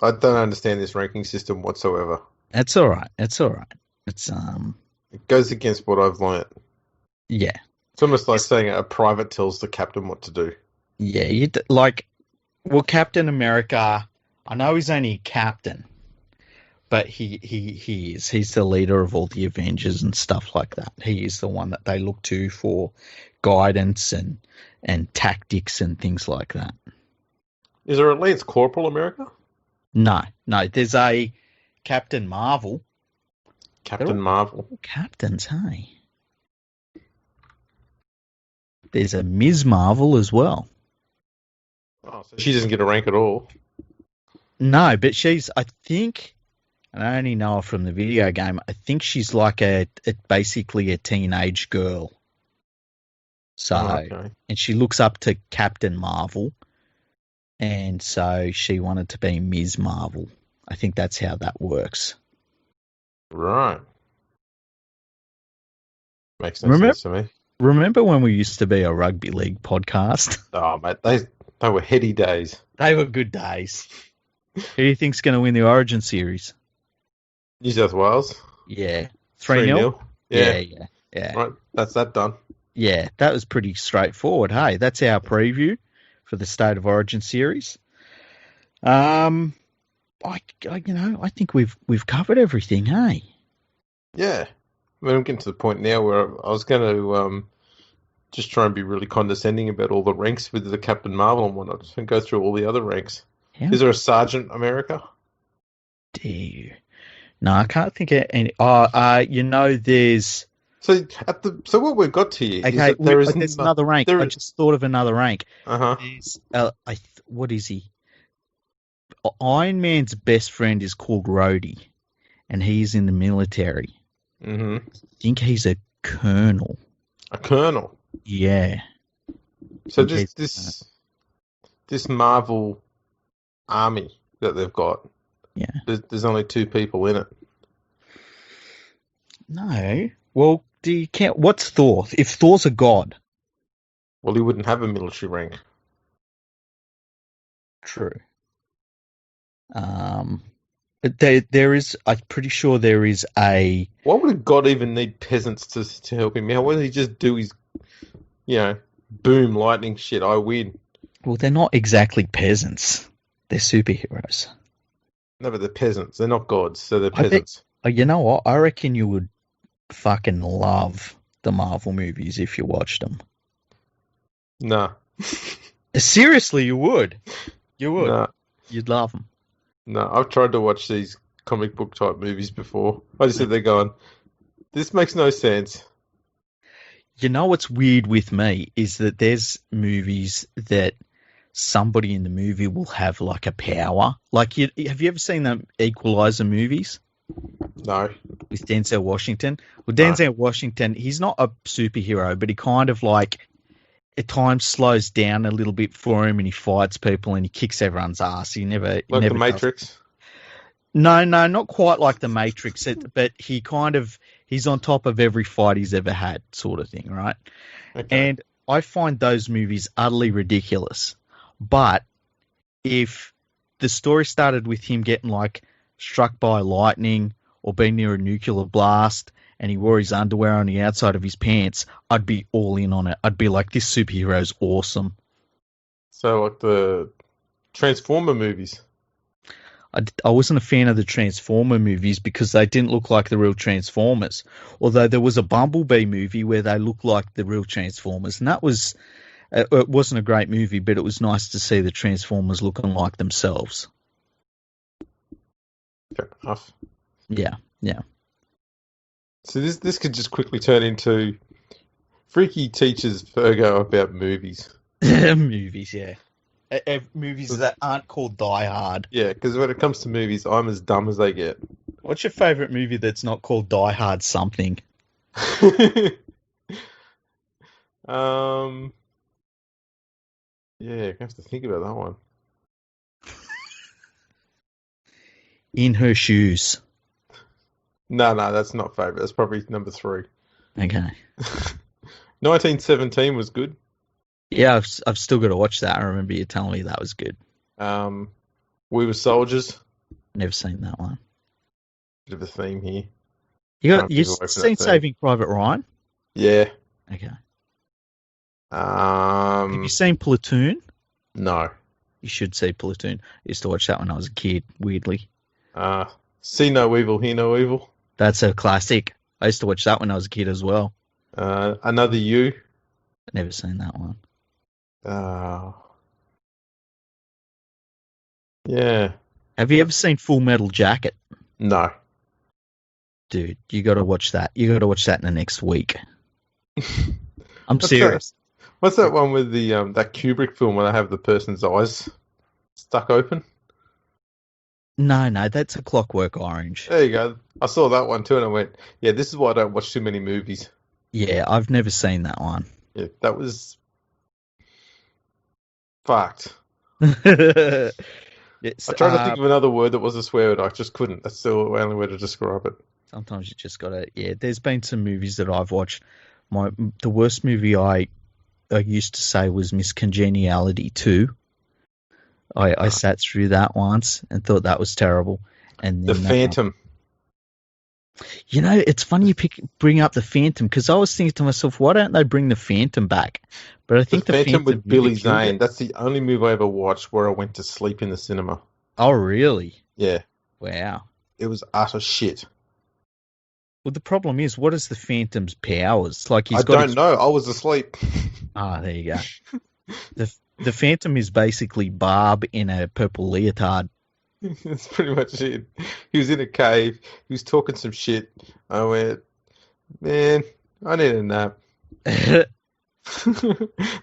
Speaker 1: I don't understand this ranking system whatsoever.
Speaker 2: That's all right. That's all right. It's
Speaker 1: It goes against what I've learnt.
Speaker 2: yeah.
Speaker 1: It's almost like saying a private tells the captain what to do.
Speaker 2: Yeah, like, well, Captain America, I know he's only a captain, but he's the leader of all the Avengers and stuff like that. He is the one that they look to for guidance and tactics and things like that.
Speaker 1: Is there a Lance Corporal America?
Speaker 2: No, there's a Captain Marvel.
Speaker 1: Captain Marvel.
Speaker 2: Captains, hey. There's a Ms. Marvel as well.
Speaker 1: Oh, so she doesn't get a rank at all.
Speaker 2: No, but she's, I think, and I only know her from the video game, I think she's like basically a teenage girl. So,
Speaker 1: okay.
Speaker 2: And she looks up to Captain Marvel, and so she wanted to be Ms. Marvel. I think that's how that works.
Speaker 1: Right. Makes no sense to me.
Speaker 2: Remember when we used to be a rugby league podcast?
Speaker 1: Oh, mate, they were heady days.
Speaker 2: They were good days. Who do you think's going to win the Origin series?
Speaker 1: New South Wales.
Speaker 2: Yeah. 3-0? Yeah.
Speaker 1: Right, that's that done.
Speaker 2: Yeah, that was pretty straightforward. Hey, that's our preview for the State of Origin series. I think we've covered everything. Hey.
Speaker 1: Yeah, I mean, I'm getting to the point now where I was going to just try and be really condescending about all the ranks with the Captain Marvel and whatnot, and go through all the other ranks. Is there a Sergeant America?
Speaker 2: Dear. No, I can't think of any. There's.
Speaker 1: So what we've got here is
Speaker 2: okay,
Speaker 1: that
Speaker 2: there's another rank. I just thought of another rank.
Speaker 1: There's,
Speaker 2: what is he? Iron Man's best friend is called Rhodey, and he's in the military.
Speaker 1: Mm-hmm.
Speaker 2: I think he's a colonel.
Speaker 1: A colonel?
Speaker 2: Yeah.
Speaker 1: So just this Marvel army that they've got.
Speaker 2: Yeah.
Speaker 1: There's only 2 people in it.
Speaker 2: No. Well, do you count? What's Thor? If Thor's a god.
Speaker 1: Well, he wouldn't have a military rank.
Speaker 2: True. There is. I'm pretty sure there is a.
Speaker 1: Why would a god even need peasants to help him out? Why doesn't he just do his, boom lightning shit? I win.
Speaker 2: Well, they're not exactly peasants. They're superheroes.
Speaker 1: No, but they're peasants. They're not gods, so they're peasants.
Speaker 2: You know what? I reckon you would fucking love the Marvel movies if you watched them.
Speaker 1: Nah.
Speaker 2: Seriously, you would. You would.
Speaker 1: Nah.
Speaker 2: You'd love them.
Speaker 1: No, I've tried to watch these comic book type movies before. I just sit there going, this makes no sense.
Speaker 2: You know what's weird with me is that there's movies that somebody in the movie will have like a power. Like, have you ever seen the Equalizer movies?
Speaker 1: No.
Speaker 2: With Denzel Washington? Well, Denzel Washington, he's not a superhero, but he kind of like at times slows down a little bit for him, and he fights people and he kicks everyone's ass. He never
Speaker 1: the Matrix?
Speaker 2: No, not quite like the Matrix, but he's on top of every fight he's ever had, sort of thing, right? Okay. And I find those movies utterly ridiculous. But if the story started with him getting like struck by lightning or being near a nuclear blast and he wore his underwear on the outside of his pants, I'd be all in on it. I'd be like, this superhero's awesome.
Speaker 1: So like the Transformer movies?
Speaker 2: I wasn't a fan of the Transformer movies because they didn't look like the real Transformers. Although there was a Bumblebee movie where they looked like the real Transformers. And that was, it wasn't a great movie, but it was nice to see the Transformers looking like themselves.
Speaker 1: Fair enough.
Speaker 2: Yeah.
Speaker 1: So this could just quickly turn into Freaky teaches Fergo about movies.
Speaker 2: Movies, yeah. Movies that aren't called Die Hard.
Speaker 1: Yeah, because when it comes to movies, I'm as dumb as they get.
Speaker 2: What's your favourite movie that's not called Die Hard something?
Speaker 1: um, yeah, I have to think about that one.
Speaker 2: In Her Shoes.
Speaker 1: No, that's not favourite. That's probably number 3.
Speaker 2: Okay.
Speaker 1: 1917 was good.
Speaker 2: Yeah, I've still got to watch that. I remember you telling me that was good.
Speaker 1: We Were Soldiers.
Speaker 2: Never seen that one.
Speaker 1: Bit of a theme here.
Speaker 2: You've seen Saving Private Ryan?
Speaker 1: Yeah.
Speaker 2: Okay. Have you seen Platoon?
Speaker 1: No.
Speaker 2: You should see Platoon. I used to watch that when I was a kid, weirdly.
Speaker 1: See No Evil, Hear No Evil.
Speaker 2: That's a classic. I used to watch that when I was a kid as well.
Speaker 1: Another You.
Speaker 2: Never seen that one.
Speaker 1: Yeah.
Speaker 2: Have you ever seen Full Metal Jacket?
Speaker 1: No.
Speaker 2: Dude, you got to watch that. You got to watch that in the next week. I'm serious.
Speaker 1: What's that one with the that Kubrick film where they have the person's eyes stuck open?
Speaker 2: No, that's A Clockwork Orange.
Speaker 1: There you go. I saw that one too, and I went, "Yeah, this is why I don't watch too many movies."
Speaker 2: Yeah, I've never seen that one.
Speaker 1: Yeah, that was fucked.
Speaker 2: I
Speaker 1: tried to think of another word that was a swear word. I just couldn't. That's the only way to describe it.
Speaker 2: Sometimes you just gotta. Yeah, there's been some movies that I've watched. The worst movie I used to say was Miss Congeniality 2. I sat through that once and thought that was terrible. And then,
Speaker 1: The Phantom.
Speaker 2: It's funny you bring up The Phantom, because I was thinking to myself, why don't they bring The Phantom back? But I think The Phantom
Speaker 1: with Billy Zane. That's the only movie I ever watched where I went to sleep in the cinema.
Speaker 2: Oh, really?
Speaker 1: Yeah.
Speaker 2: Wow.
Speaker 1: It was utter shit.
Speaker 2: Well, the problem is, what is the Phantom's powers? Like
Speaker 1: I don't know. I was asleep.
Speaker 2: Ah, there you go. The Phantom is basically Barb in a purple leotard.
Speaker 1: That's pretty much it. He was in a cave. He was talking some shit. I went, man, I need a nap. I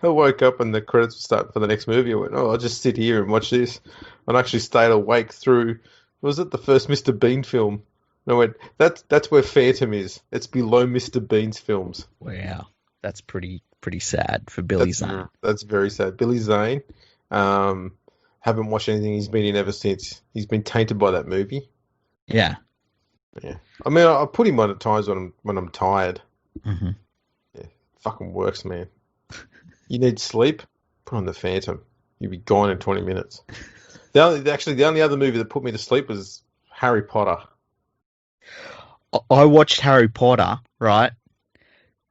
Speaker 1: woke up and the credits were starting for the next movie. I went, I'll just sit here and watch this. And I actually stayed awake through, was it the first Mr. Bean film? And I went, that's where Phantom is. It's below Mr. Bean's films.
Speaker 2: Wow. That's pretty sad for Billy Zane.
Speaker 1: That's very sad. Billy Zane, haven't watched anything he's been in ever since. He's been tainted by that movie.
Speaker 2: Yeah.
Speaker 1: Yeah. I mean, I put him on at times when I'm tired.
Speaker 2: Mm-hmm.
Speaker 1: Yeah, fucking works, man. You need sleep? Put on The Phantom. You'll be gone in 20 minutes. The only other movie that put me to sleep was Harry Potter.
Speaker 2: I watched Harry Potter, right?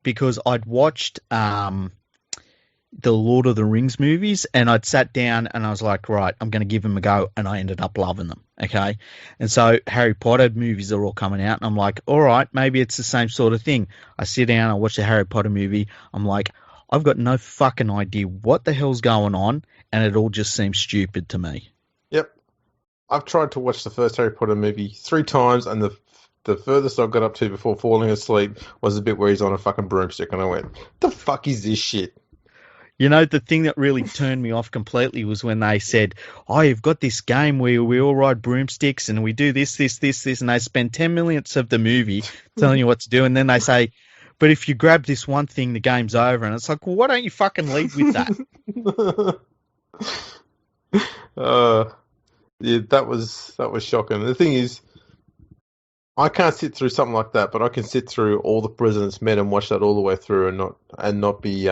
Speaker 2: Because I'd watched the Lord of the Rings movies, and I'd sat down and I was like, right, I'm going to give them a go, and I ended up loving them, okay? And so Harry Potter movies are all coming out, and I'm like, all right, maybe it's the same sort of thing. I sit down, I watch the Harry Potter movie, I'm like, I've got no fucking idea what the hell's going on, and it all just seems stupid to me. Yep.
Speaker 1: I've tried to watch the first Harry Potter movie 3 times, and the furthest I got up to before falling asleep was the bit where he's on a fucking broomstick, and I went, the fuck is this shit?
Speaker 2: The thing that really turned me off completely was when they said, you've got this game where we all ride broomsticks and we do this, and they spend 10 millionths of the movie telling you what to do, and then they say, but if you grab this one thing, the game's over. And it's like, well, why don't you fucking lead with that?
Speaker 1: Yeah, that was shocking. The thing is, I can't sit through something like that, but I can sit through All the President's Men and watch that all the way through and not be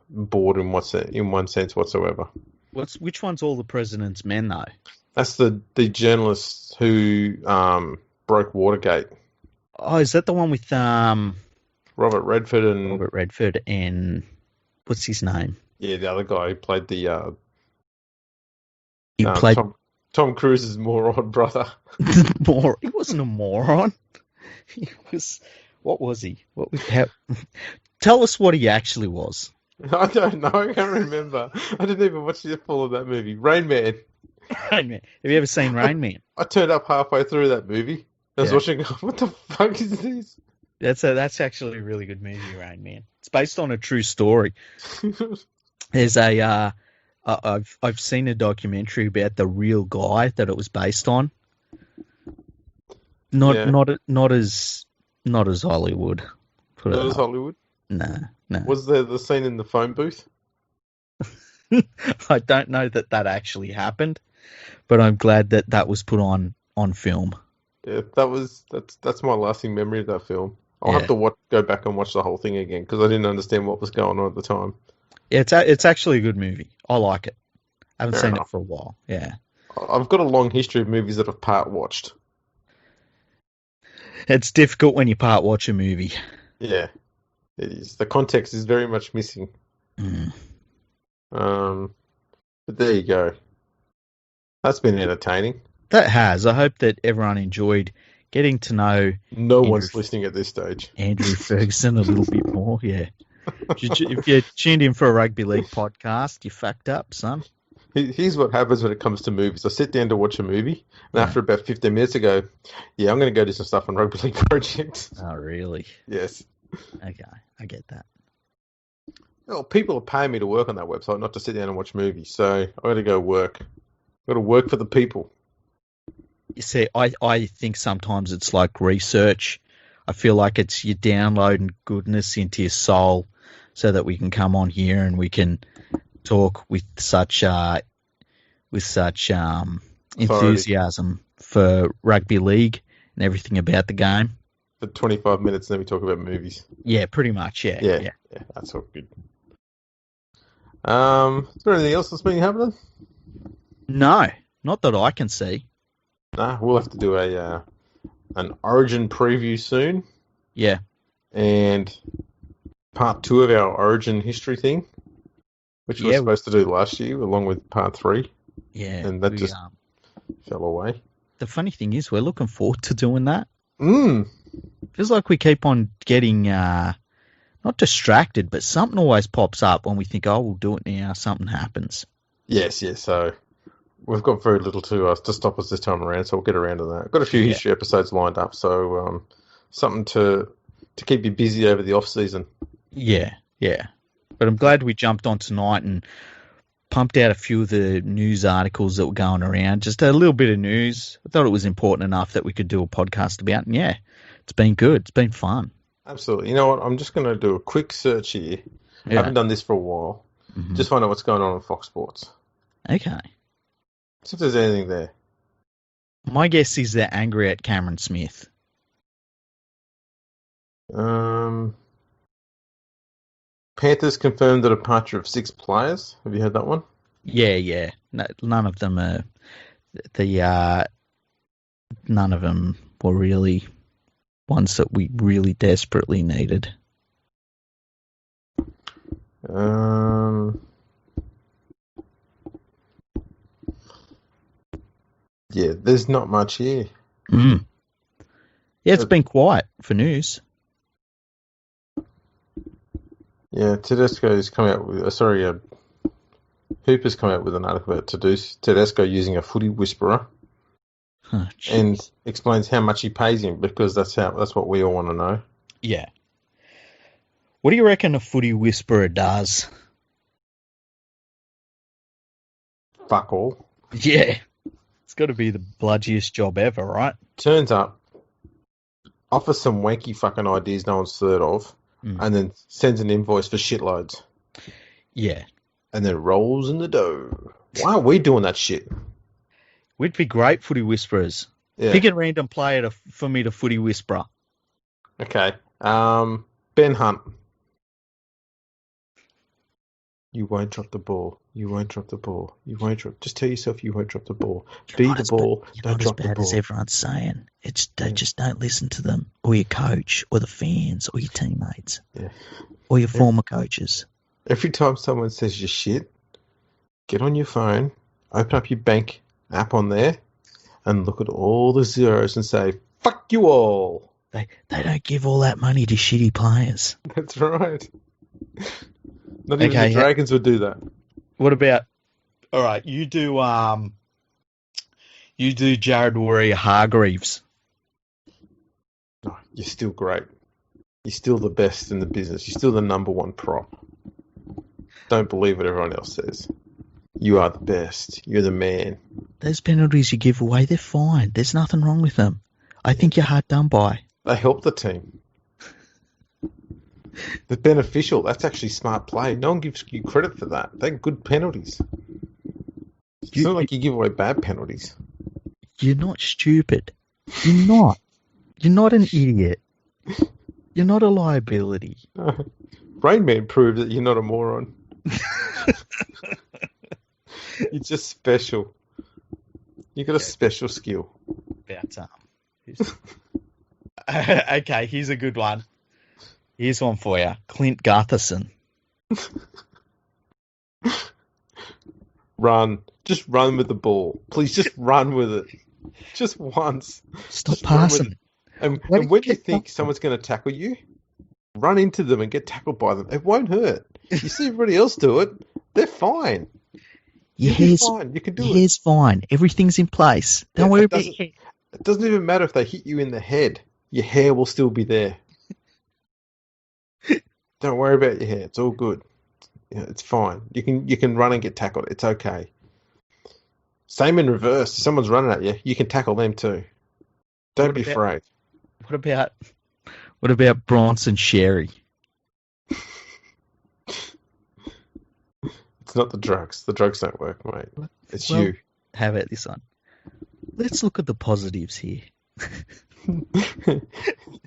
Speaker 1: bored in one sense whatsoever.
Speaker 2: Which one's All the President's Men though?
Speaker 1: That's the journalists who broke Watergate.
Speaker 2: Oh, is that the one with
Speaker 1: Robert Redford
Speaker 2: and what's his name?
Speaker 1: Yeah, the other guy who played the
Speaker 2: played
Speaker 1: Tom Cruise's moron brother.
Speaker 2: He wasn't a moron. He was. What was he? Tell us what he actually was.
Speaker 1: I don't know. I can't remember. I didn't even watch the full of that movie. Rain Man.
Speaker 2: Rain Man. Have you ever seen Rain Man?
Speaker 1: I turned up halfway through that movie. I was watching. What the fuck is this?
Speaker 2: That's actually a really good movie, Rain Man. It's based on a true story. There's a. I've seen a documentary about the real guy that it was based on. Not as Hollywood, Put
Speaker 1: Not
Speaker 2: it
Speaker 1: as
Speaker 2: up.
Speaker 1: Hollywood.
Speaker 2: No.
Speaker 1: Was there the scene in the phone booth?
Speaker 2: I don't know that actually happened, but I'm glad that was put on film.
Speaker 1: Yeah, that's my lasting memory of that film. I'll have
Speaker 2: Yeah.
Speaker 1: to go back and watch the whole thing again because I didn't understand what was going on at the time.
Speaker 2: Yeah, it's actually a good movie. I like it. I haven't
Speaker 1: Fair
Speaker 2: seen
Speaker 1: enough.
Speaker 2: it for a while. Yeah.
Speaker 1: I've got a long history of movies that I've part watched.
Speaker 2: It's difficult when you part watch a movie.
Speaker 1: Yeah, it is. The context is very much missing.
Speaker 2: Mm.
Speaker 1: But there you go. That's been entertaining.
Speaker 2: That has. I hope that everyone enjoyed getting to know
Speaker 1: No one's listening at this stage.
Speaker 2: Andrew Ferguson a little bit more. Yeah. If you tuned in for a rugby league podcast, you fucked up, son.
Speaker 1: Here's what happens when it comes to movies. I sit down to watch a movie, and after about 15 minutes, I go, yeah, I'm going to go do some stuff on Rugby League Project.
Speaker 2: Oh, really?
Speaker 1: Yes.
Speaker 2: Okay, I get that.
Speaker 1: Well, people are paying me to work on that website, not to sit down and watch movies. So I've got to go work. I've got to work for the people.
Speaker 2: You see, I think sometimes it's like research. I feel like it's you downloading goodness into your soul so that we can come on here and we can talk with such enthusiasm for rugby league and everything about the game.
Speaker 1: For 25 minutes, and then we talk about movies.
Speaker 2: Yeah, pretty much. Yeah.
Speaker 1: That's all good. Is there anything else that's been happening?
Speaker 2: No, not that I can see.
Speaker 1: Nah, we'll have to do an Origin preview soon.
Speaker 2: Yeah.
Speaker 1: And part 2 of our Origin history thing, which we were supposed to do last year, along with part 3.
Speaker 2: Yeah.
Speaker 1: And that just fell away.
Speaker 2: The funny thing is, we're looking forward to doing that.
Speaker 1: Feels
Speaker 2: like we keep on getting not distracted, but something always pops up when we think, oh, we'll do it now. Something happens.
Speaker 1: Yes. So we've got very little to stop us this time around, so we'll get around to that. I've got a few history episodes lined up, so something to keep you busy over the off season.
Speaker 2: Yeah. But I'm glad we jumped on tonight and pumped out a few of the news articles that were going around. Just a little bit of news. I thought it was important enough that we could do a podcast about. And yeah, it's been good. It's been fun.
Speaker 1: Absolutely. You know what? I'm just going to do a quick search here. I haven't done this for a while. Mm-hmm. Just find out what's going on Fox Sports.
Speaker 2: Okay.
Speaker 1: See if there's anything there.
Speaker 2: My guess is they're angry at Cameron Smith.
Speaker 1: Panthers confirmed the departure of 6 players. Have you heard that one?
Speaker 2: Yeah. No, none of them are none of them were really ones that we really desperately needed.
Speaker 1: Yeah, there's not much here.
Speaker 2: Yeah, it's been quiet for news.
Speaker 1: Yeah, Tedesco's come out with Hooper's come out with an article about Tedesco using a footy whisperer, and explains how much he pays him because that's what we all want to know.
Speaker 2: Yeah. What do you reckon a footy whisperer does?
Speaker 1: Fuck all.
Speaker 2: Yeah. It's got to be the bludgiest job ever, right?
Speaker 1: Turns up, offers some wanky fucking ideas no one's heard of, and then sends an invoice for shitloads.
Speaker 2: Yeah.
Speaker 1: And then rolls in the dough. Why are we doing that shit?
Speaker 2: We'd be great footy whisperers. Yeah. Pick a random player for me to footy whisperer.
Speaker 1: Okay. Ben Hunt. You won't drop the ball. You won't drop the ball. You won't drop. Just tell yourself you won't drop the ball. Be the ball. Don't drop the ball. You're not as bad as
Speaker 2: everyone's saying. Just don't listen to them, or your coach, or the fans, or your teammates, or your former coaches.
Speaker 1: Every time someone says your shit, get on your phone, open up your bank app on there, and look at all the zeros and say, "Fuck you all."
Speaker 2: They don't give all that money to shitty players.
Speaker 1: That's right. Not even the Dragons would do that.
Speaker 2: What about? All right, you do Jared Warrior-Hargreaves.
Speaker 1: No, you're still great. You're still the best in the business. You're still the number one prop. Don't believe what everyone else says. You are the best. You're the man.
Speaker 2: Those penalties you give away, they're fine. There's nothing wrong with them. I think you're hard done by.
Speaker 1: They help the team. The beneficial. That's actually smart play. No one gives you credit for that. They're good penalties. It's not like you give away bad penalties.
Speaker 2: You're not stupid. You're not. You're not an idiot. You're not a liability.
Speaker 1: Rain Man proved that you're not a moron. You're just special. You got a special skill.
Speaker 2: About okay, here's a good one. Here's one for you. Clint Gutherson.
Speaker 1: Run. Just run with the ball. Please just run with it. Just once.
Speaker 2: Stop
Speaker 1: Just run with
Speaker 2: passing.
Speaker 1: it. And when you think someone's going to tackle you, run into them and get tackled by them. It won't hurt. You see everybody else do it, they're fine.
Speaker 2: Your
Speaker 1: You're
Speaker 2: hair's
Speaker 1: fine. You can do
Speaker 2: your
Speaker 1: it.
Speaker 2: hair's fine. Everything's in place. Don't worry about your hair.
Speaker 1: It doesn't even matter if they hit you in the head. Your hair will still be there. Don't worry about your hair. It's all good. Yeah, it's fine. You can run and get tackled. It's okay. Same in reverse. If someone's running at you, you can tackle them too. Don't be afraid.
Speaker 2: What about Bronson Sherry?
Speaker 1: It's not the drugs. The drugs don't work, mate. It's you.
Speaker 2: How about this one? Let's look at the positives here.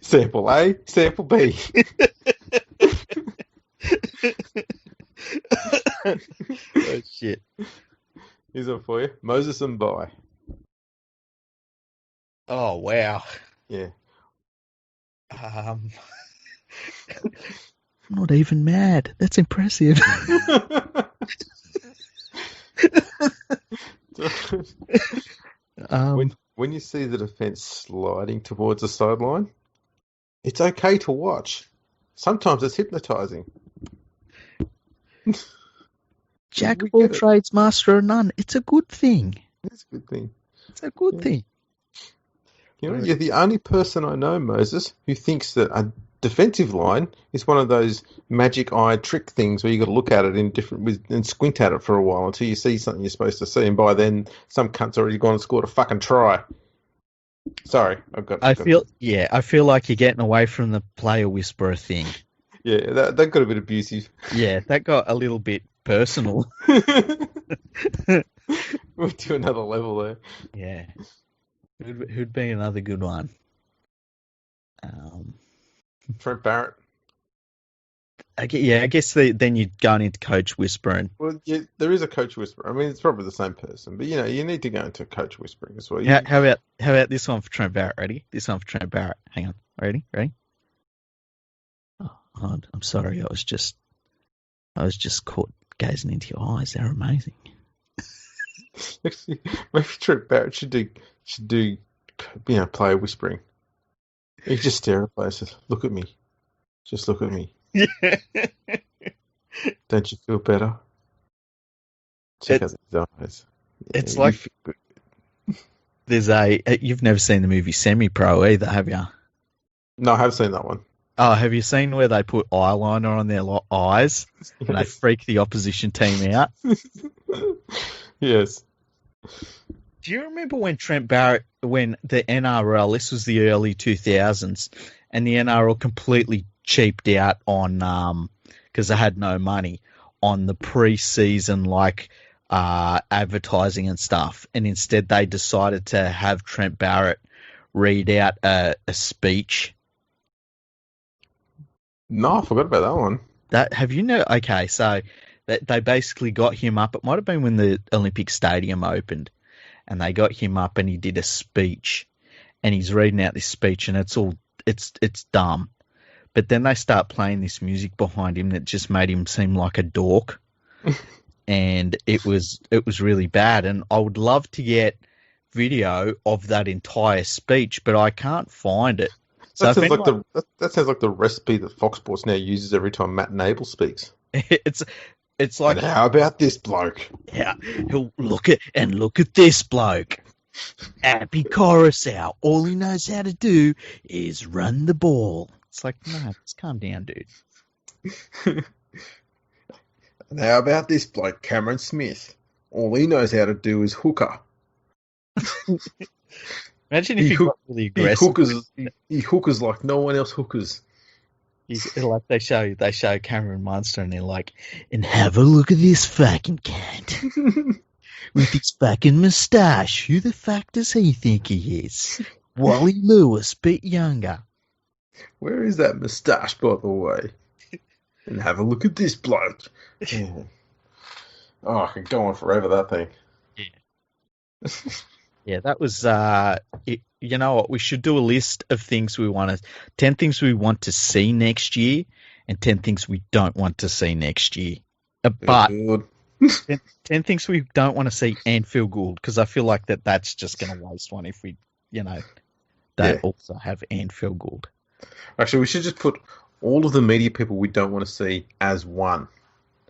Speaker 1: Sample A, sample B.
Speaker 2: Oh, shit.
Speaker 1: Here's one for you. Moses and Bai.
Speaker 2: Oh, wow.
Speaker 1: Yeah.
Speaker 2: I'm not even mad. That's impressive.
Speaker 1: When you see the defence sliding towards the sideline, it's okay to watch. Sometimes it's hypnotising.
Speaker 2: Jack of all trades, master of none. It's a good thing.
Speaker 1: It's a good thing.
Speaker 2: It's a good thing.
Speaker 1: You know, you're the only person I know, Moses, who thinks that a defensive line is one of those magic eye trick things where you got to look at it and squint at it for a while until you see something you're supposed to see, and by then some cunt's already gone and scored a fucking try. Sorry, I
Speaker 2: feel like you're getting away from the player whisperer thing.
Speaker 1: Yeah, that got a bit abusive.
Speaker 2: Yeah, that got a little bit personal.
Speaker 1: We're to another level there.
Speaker 2: Yeah. Who'd be another good one?
Speaker 1: Trent Barrett.
Speaker 2: I guess then you're going into coach whispering.
Speaker 1: Well, yeah, there is a coach whisperer. I mean, it's probably the same person, but you need to go into coach whispering as well.
Speaker 2: How about this one for Trent Barrett? Ready? This one for Trent Barrett. Hang on. Ready? Oh, I'm sorry. I was just caught gazing into your eyes. They're amazing.
Speaker 1: Actually, maybe Trent Barrett should do player whispering. He just stare at places. Look at me. Just look at me.
Speaker 2: Yeah.
Speaker 1: Don't you feel better? Check out his eyes. Yeah,
Speaker 2: it's like there's you've never seen the movie Semi-Pro either, have you?
Speaker 1: No, I have seen that one.
Speaker 2: Oh, have you seen where they put eyeliner on their eyes and they freak the opposition team out?
Speaker 1: Yes.
Speaker 2: Do you remember when when the NRL, this was the early 2000s, and the NRL completely cheaped out on, because they had no money, on the pre-season, advertising and stuff, and instead they decided to have Trent Barrett read out a speech.
Speaker 1: No, I forgot about that one.
Speaker 2: Okay, so they basically got him up. It might have been when the Olympic Stadium opened, and they got him up and he did a speech, and he's reading out this speech, and it's dumb. But then they start playing this music behind him that just made him seem like a dork, and it was really bad. And I would love to video of that entire speech, but I can't find it. So
Speaker 1: that sounds like the recipe that Fox Sports now uses every time Matt Nable speaks.
Speaker 2: It's like,
Speaker 1: and how about this bloke?
Speaker 2: Yeah, he'll look at this bloke. Happy Coruscant. All he knows how to do is run the ball. It's like, no, just calm down, dude.
Speaker 1: And how about this bloke, Cameron Smith? All he knows how to do is hooker.
Speaker 2: Imagine if he got really aggressive.
Speaker 1: He hookers like no one else hookers.
Speaker 2: He's like they show Cameron Munster and they're like, and have a look at this fucking cunt with his fucking moustache. Who the fuck does he think he is? Wally Lewis, but younger.
Speaker 1: Where is that moustache, by the way? And have a look at this bloke. Yeah. Oh, I could go on forever, that thing.
Speaker 2: Yeah. Yeah, that was, you know what, we should do a list of things 10 things we want to see next year and 10 things we don't want to see next year. But 10 things we don't want to see and feel good, because I feel like that's just going to waste one if we, don't also have and feel good.
Speaker 1: Actually, we should just put all of the media people we don't want to see as one.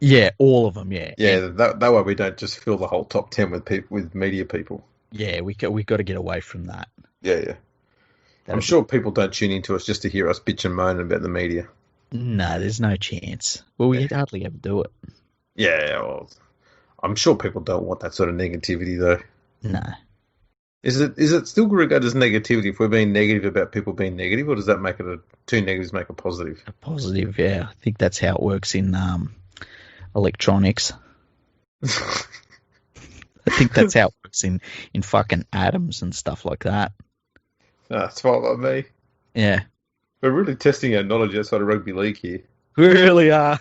Speaker 2: Yeah, all of them, yeah.
Speaker 1: Yeah, that way we don't just fill the whole top 10 with media people.
Speaker 2: Yeah, we got to get away from that.
Speaker 1: Yeah. I'm sure people don't tune into us just to hear us bitch and moan about the media.
Speaker 2: No, there's no chance. Well, we hardly ever do it.
Speaker 1: Yeah, well, I'm sure people don't want that sort of negativity, though.
Speaker 2: No.
Speaker 1: Is it still regarded as negativity if we're being negative about people being negative, or does that make it two negatives make a positive?
Speaker 2: A positive, yeah. I think that's how it works in electronics. I think that's how it works in fucking atoms and stuff like that.
Speaker 1: That's fine by me.
Speaker 2: Yeah.
Speaker 1: We're really testing our knowledge outside of rugby league here.
Speaker 2: We really are.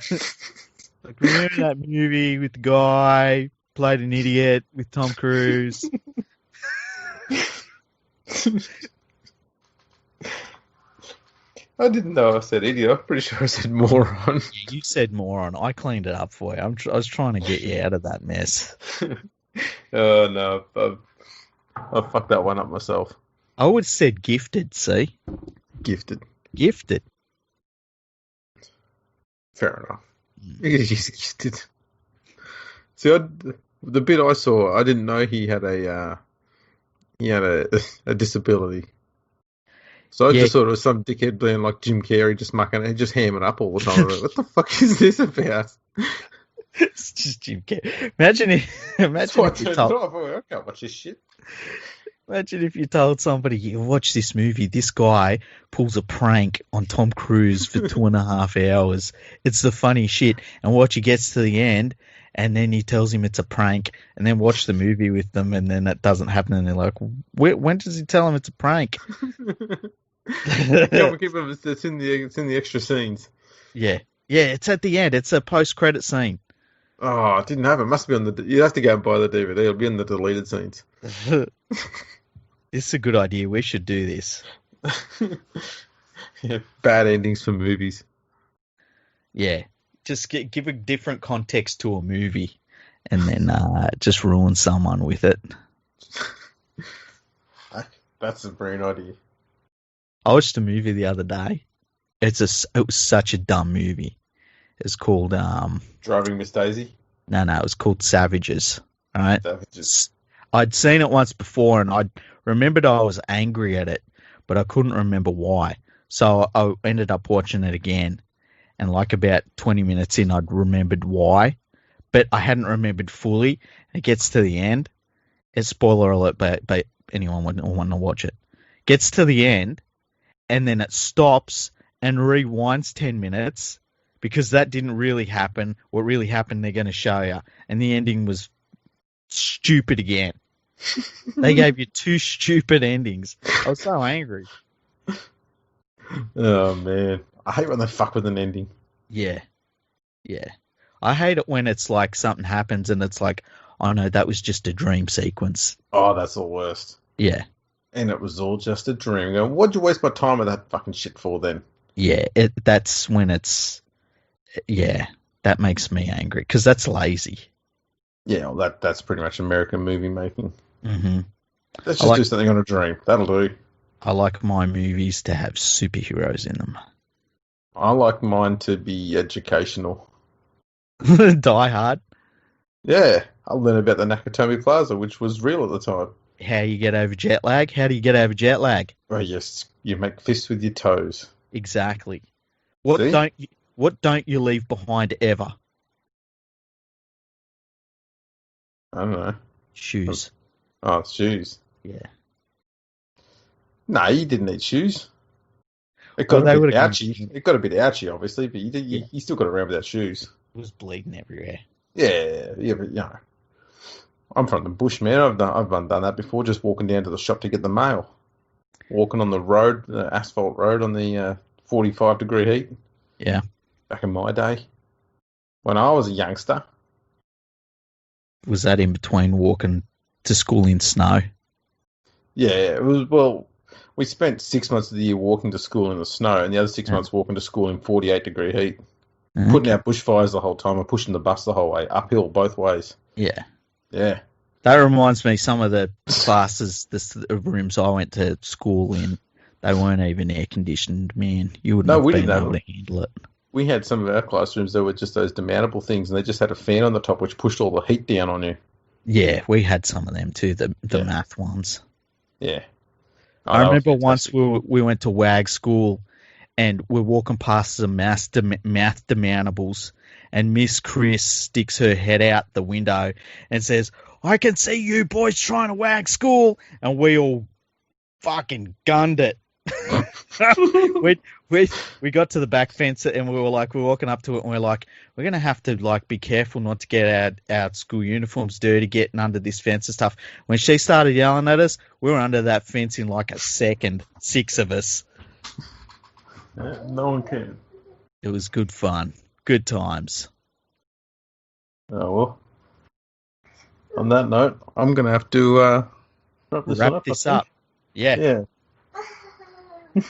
Speaker 2: Like, remember that movie with the guy played an idiot with Tom Cruise?
Speaker 1: I didn't know I said idiot. I'm pretty sure I said moron.
Speaker 2: Yeah, you said moron. I cleaned it up for you. I was trying to get you out of that mess.
Speaker 1: Oh, no. I fucked that one up myself.
Speaker 2: I would have said gifted, see?
Speaker 1: Gifted. Fair enough. He's gifted. See, the bit I saw, I didn't know he had a disability. So I just thought it was some dickhead being like Jim Carrey, just hamming up all the time. What the fuck is this about?
Speaker 2: It's just Jim Carrey. Imagine if you told...
Speaker 1: I can't watch this shit.
Speaker 2: Imagine if you told somebody, you watch this movie, this guy pulls a prank on Tom Cruise for 2.5 hours. It's the funny shit. And watch, he gets to the end, and then he tells him it's a prank, and then watch the movie with them, and then that doesn't happen, and they're like, when does he tell him it's a prank?
Speaker 1: Yeah, we'll keep it. It's in the extra scenes.
Speaker 2: Yeah, it's at the end. It's a post-credit scene.
Speaker 1: Oh, I didn't have it. Must be on you have to go and buy the DVD. It'll be in the deleted scenes.
Speaker 2: It's a good idea. We should do this.
Speaker 1: Yeah, bad endings for movies.
Speaker 2: Yeah, just give a different context to a movie, and then just ruin someone with it.
Speaker 1: That's a brilliant idea.
Speaker 2: I watched a movie the other day. It was such a dumb movie. It's called
Speaker 1: Driving Miss Daisy.
Speaker 2: No, it was called Savages. All right.
Speaker 1: Savages.
Speaker 2: I'd seen it once before, and I remembered I was angry at it, but I couldn't remember why. So I ended up watching it again, and like about 20 minutes in, I'd remembered why, but I hadn't remembered fully. It gets to the end. It's spoiler alert, but anyone would want to watch it. Gets to the end, and then it stops and rewinds 10 minutes because that didn't really happen. What really happened, they're going to show you, and the ending was stupid again. They gave you two stupid endings. I was so angry.
Speaker 1: Oh, man. I hate when they fuck with an ending.
Speaker 2: Yeah. I hate it when it's like something happens and it's like, oh no, that was just a dream sequence.
Speaker 1: Oh, that's the worst.
Speaker 2: Yeah.
Speaker 1: And it was all just a dream. Going, what'd you waste my time with that fucking shit for then?
Speaker 2: Yeah, that's when it's... Yeah, that makes me angry because that's lazy.
Speaker 1: Yeah, well, that's pretty much American movie making.
Speaker 2: Mm-hmm.
Speaker 1: Let's just do something on a dream. That'll do.
Speaker 2: I like my movies to have superheroes in them.
Speaker 1: I like mine to be educational.
Speaker 2: Die Hard?
Speaker 1: Yeah, I learned about the Nakatomi Plaza, which was real at the time.
Speaker 2: How you get over jet lag? How do you get over jet lag?
Speaker 1: Oh, yes, you make fists with your toes.
Speaker 2: Exactly. What don't you leave behind ever?
Speaker 1: I don't know.
Speaker 2: Shoes.
Speaker 1: Oh, shoes.
Speaker 2: Yeah.
Speaker 1: No, you didn't need shoes. It
Speaker 2: Well,
Speaker 1: got
Speaker 2: they
Speaker 1: a bit
Speaker 2: would have gone.
Speaker 1: ouchy. It got a bit ouchy, obviously, but
Speaker 2: Yeah,
Speaker 1: you still got around without shoes.
Speaker 2: it was bleeding everywhere.
Speaker 1: Yeah, but I'm from the bush, man. I've done that before. Just walking down to the shop to get the mail, walking on the road, the asphalt road on the 45-degree heat.
Speaker 2: Yeah.
Speaker 1: Back in my day, when I was a youngster.
Speaker 2: Was that in between walking to school in snow?
Speaker 1: Yeah, it was. Well, we spent 6 months of the year walking to school in the snow, and the other 6 months walking to school in 48-degree heat. Putting out bushfires the whole time and pushing the bus the whole way, uphill both ways.
Speaker 2: Yeah.
Speaker 1: Yeah.
Speaker 2: That reminds me, some of the classes, the rooms I went to school in, they weren't even air conditioned, man. You wouldn't have been able to handle it.
Speaker 1: We had some of our classrooms that were just those demountable things, and they just had a fan on the top which pushed all the heat down on you.
Speaker 2: Yeah, we had some of them too, the math ones.
Speaker 1: Yeah.
Speaker 2: I remember once we went to WAG school, and we're walking past some math demountables, and Miss Chris sticks her head out the window and says, "I can see you boys trying to WAG school," and we all fucking gunned it. we got to the back fence, and we're walking up to it, and we're like, we're gonna have to be careful not to get our school uniforms dirty getting under this fence and stuff. When she started yelling at us, we were under that fence in like a second, 6 of us.
Speaker 1: No one can.
Speaker 2: It was good fun. Good times.
Speaker 1: Oh, well. On that note, I'm going to have to
Speaker 2: wrap this up. Yeah.
Speaker 1: All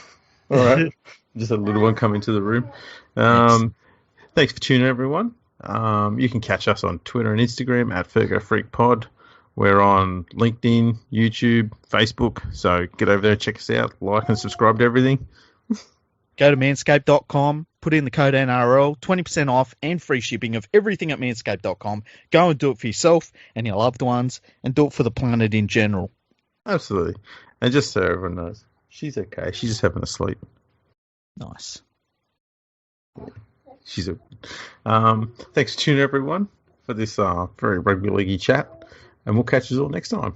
Speaker 1: right. Just a little one come into the room. Thanks for tuning in, everyone. You can catch us on Twitter and Instagram at FergoFreakPod. We're on LinkedIn, YouTube, Facebook. So get over there and check us out. Like and subscribe to everything.
Speaker 2: Go to manscaped.com, put in the code NRL, 20% off and free shipping of everything at manscaped.com. Go and do it for yourself and your loved ones, and do it for the planet in general.
Speaker 1: Absolutely. And just so everyone knows, she's okay. She's just having a sleep.
Speaker 2: Nice.
Speaker 1: Thanks for tuning in, everyone, for this very rugby league chat, and we'll catch you all next time.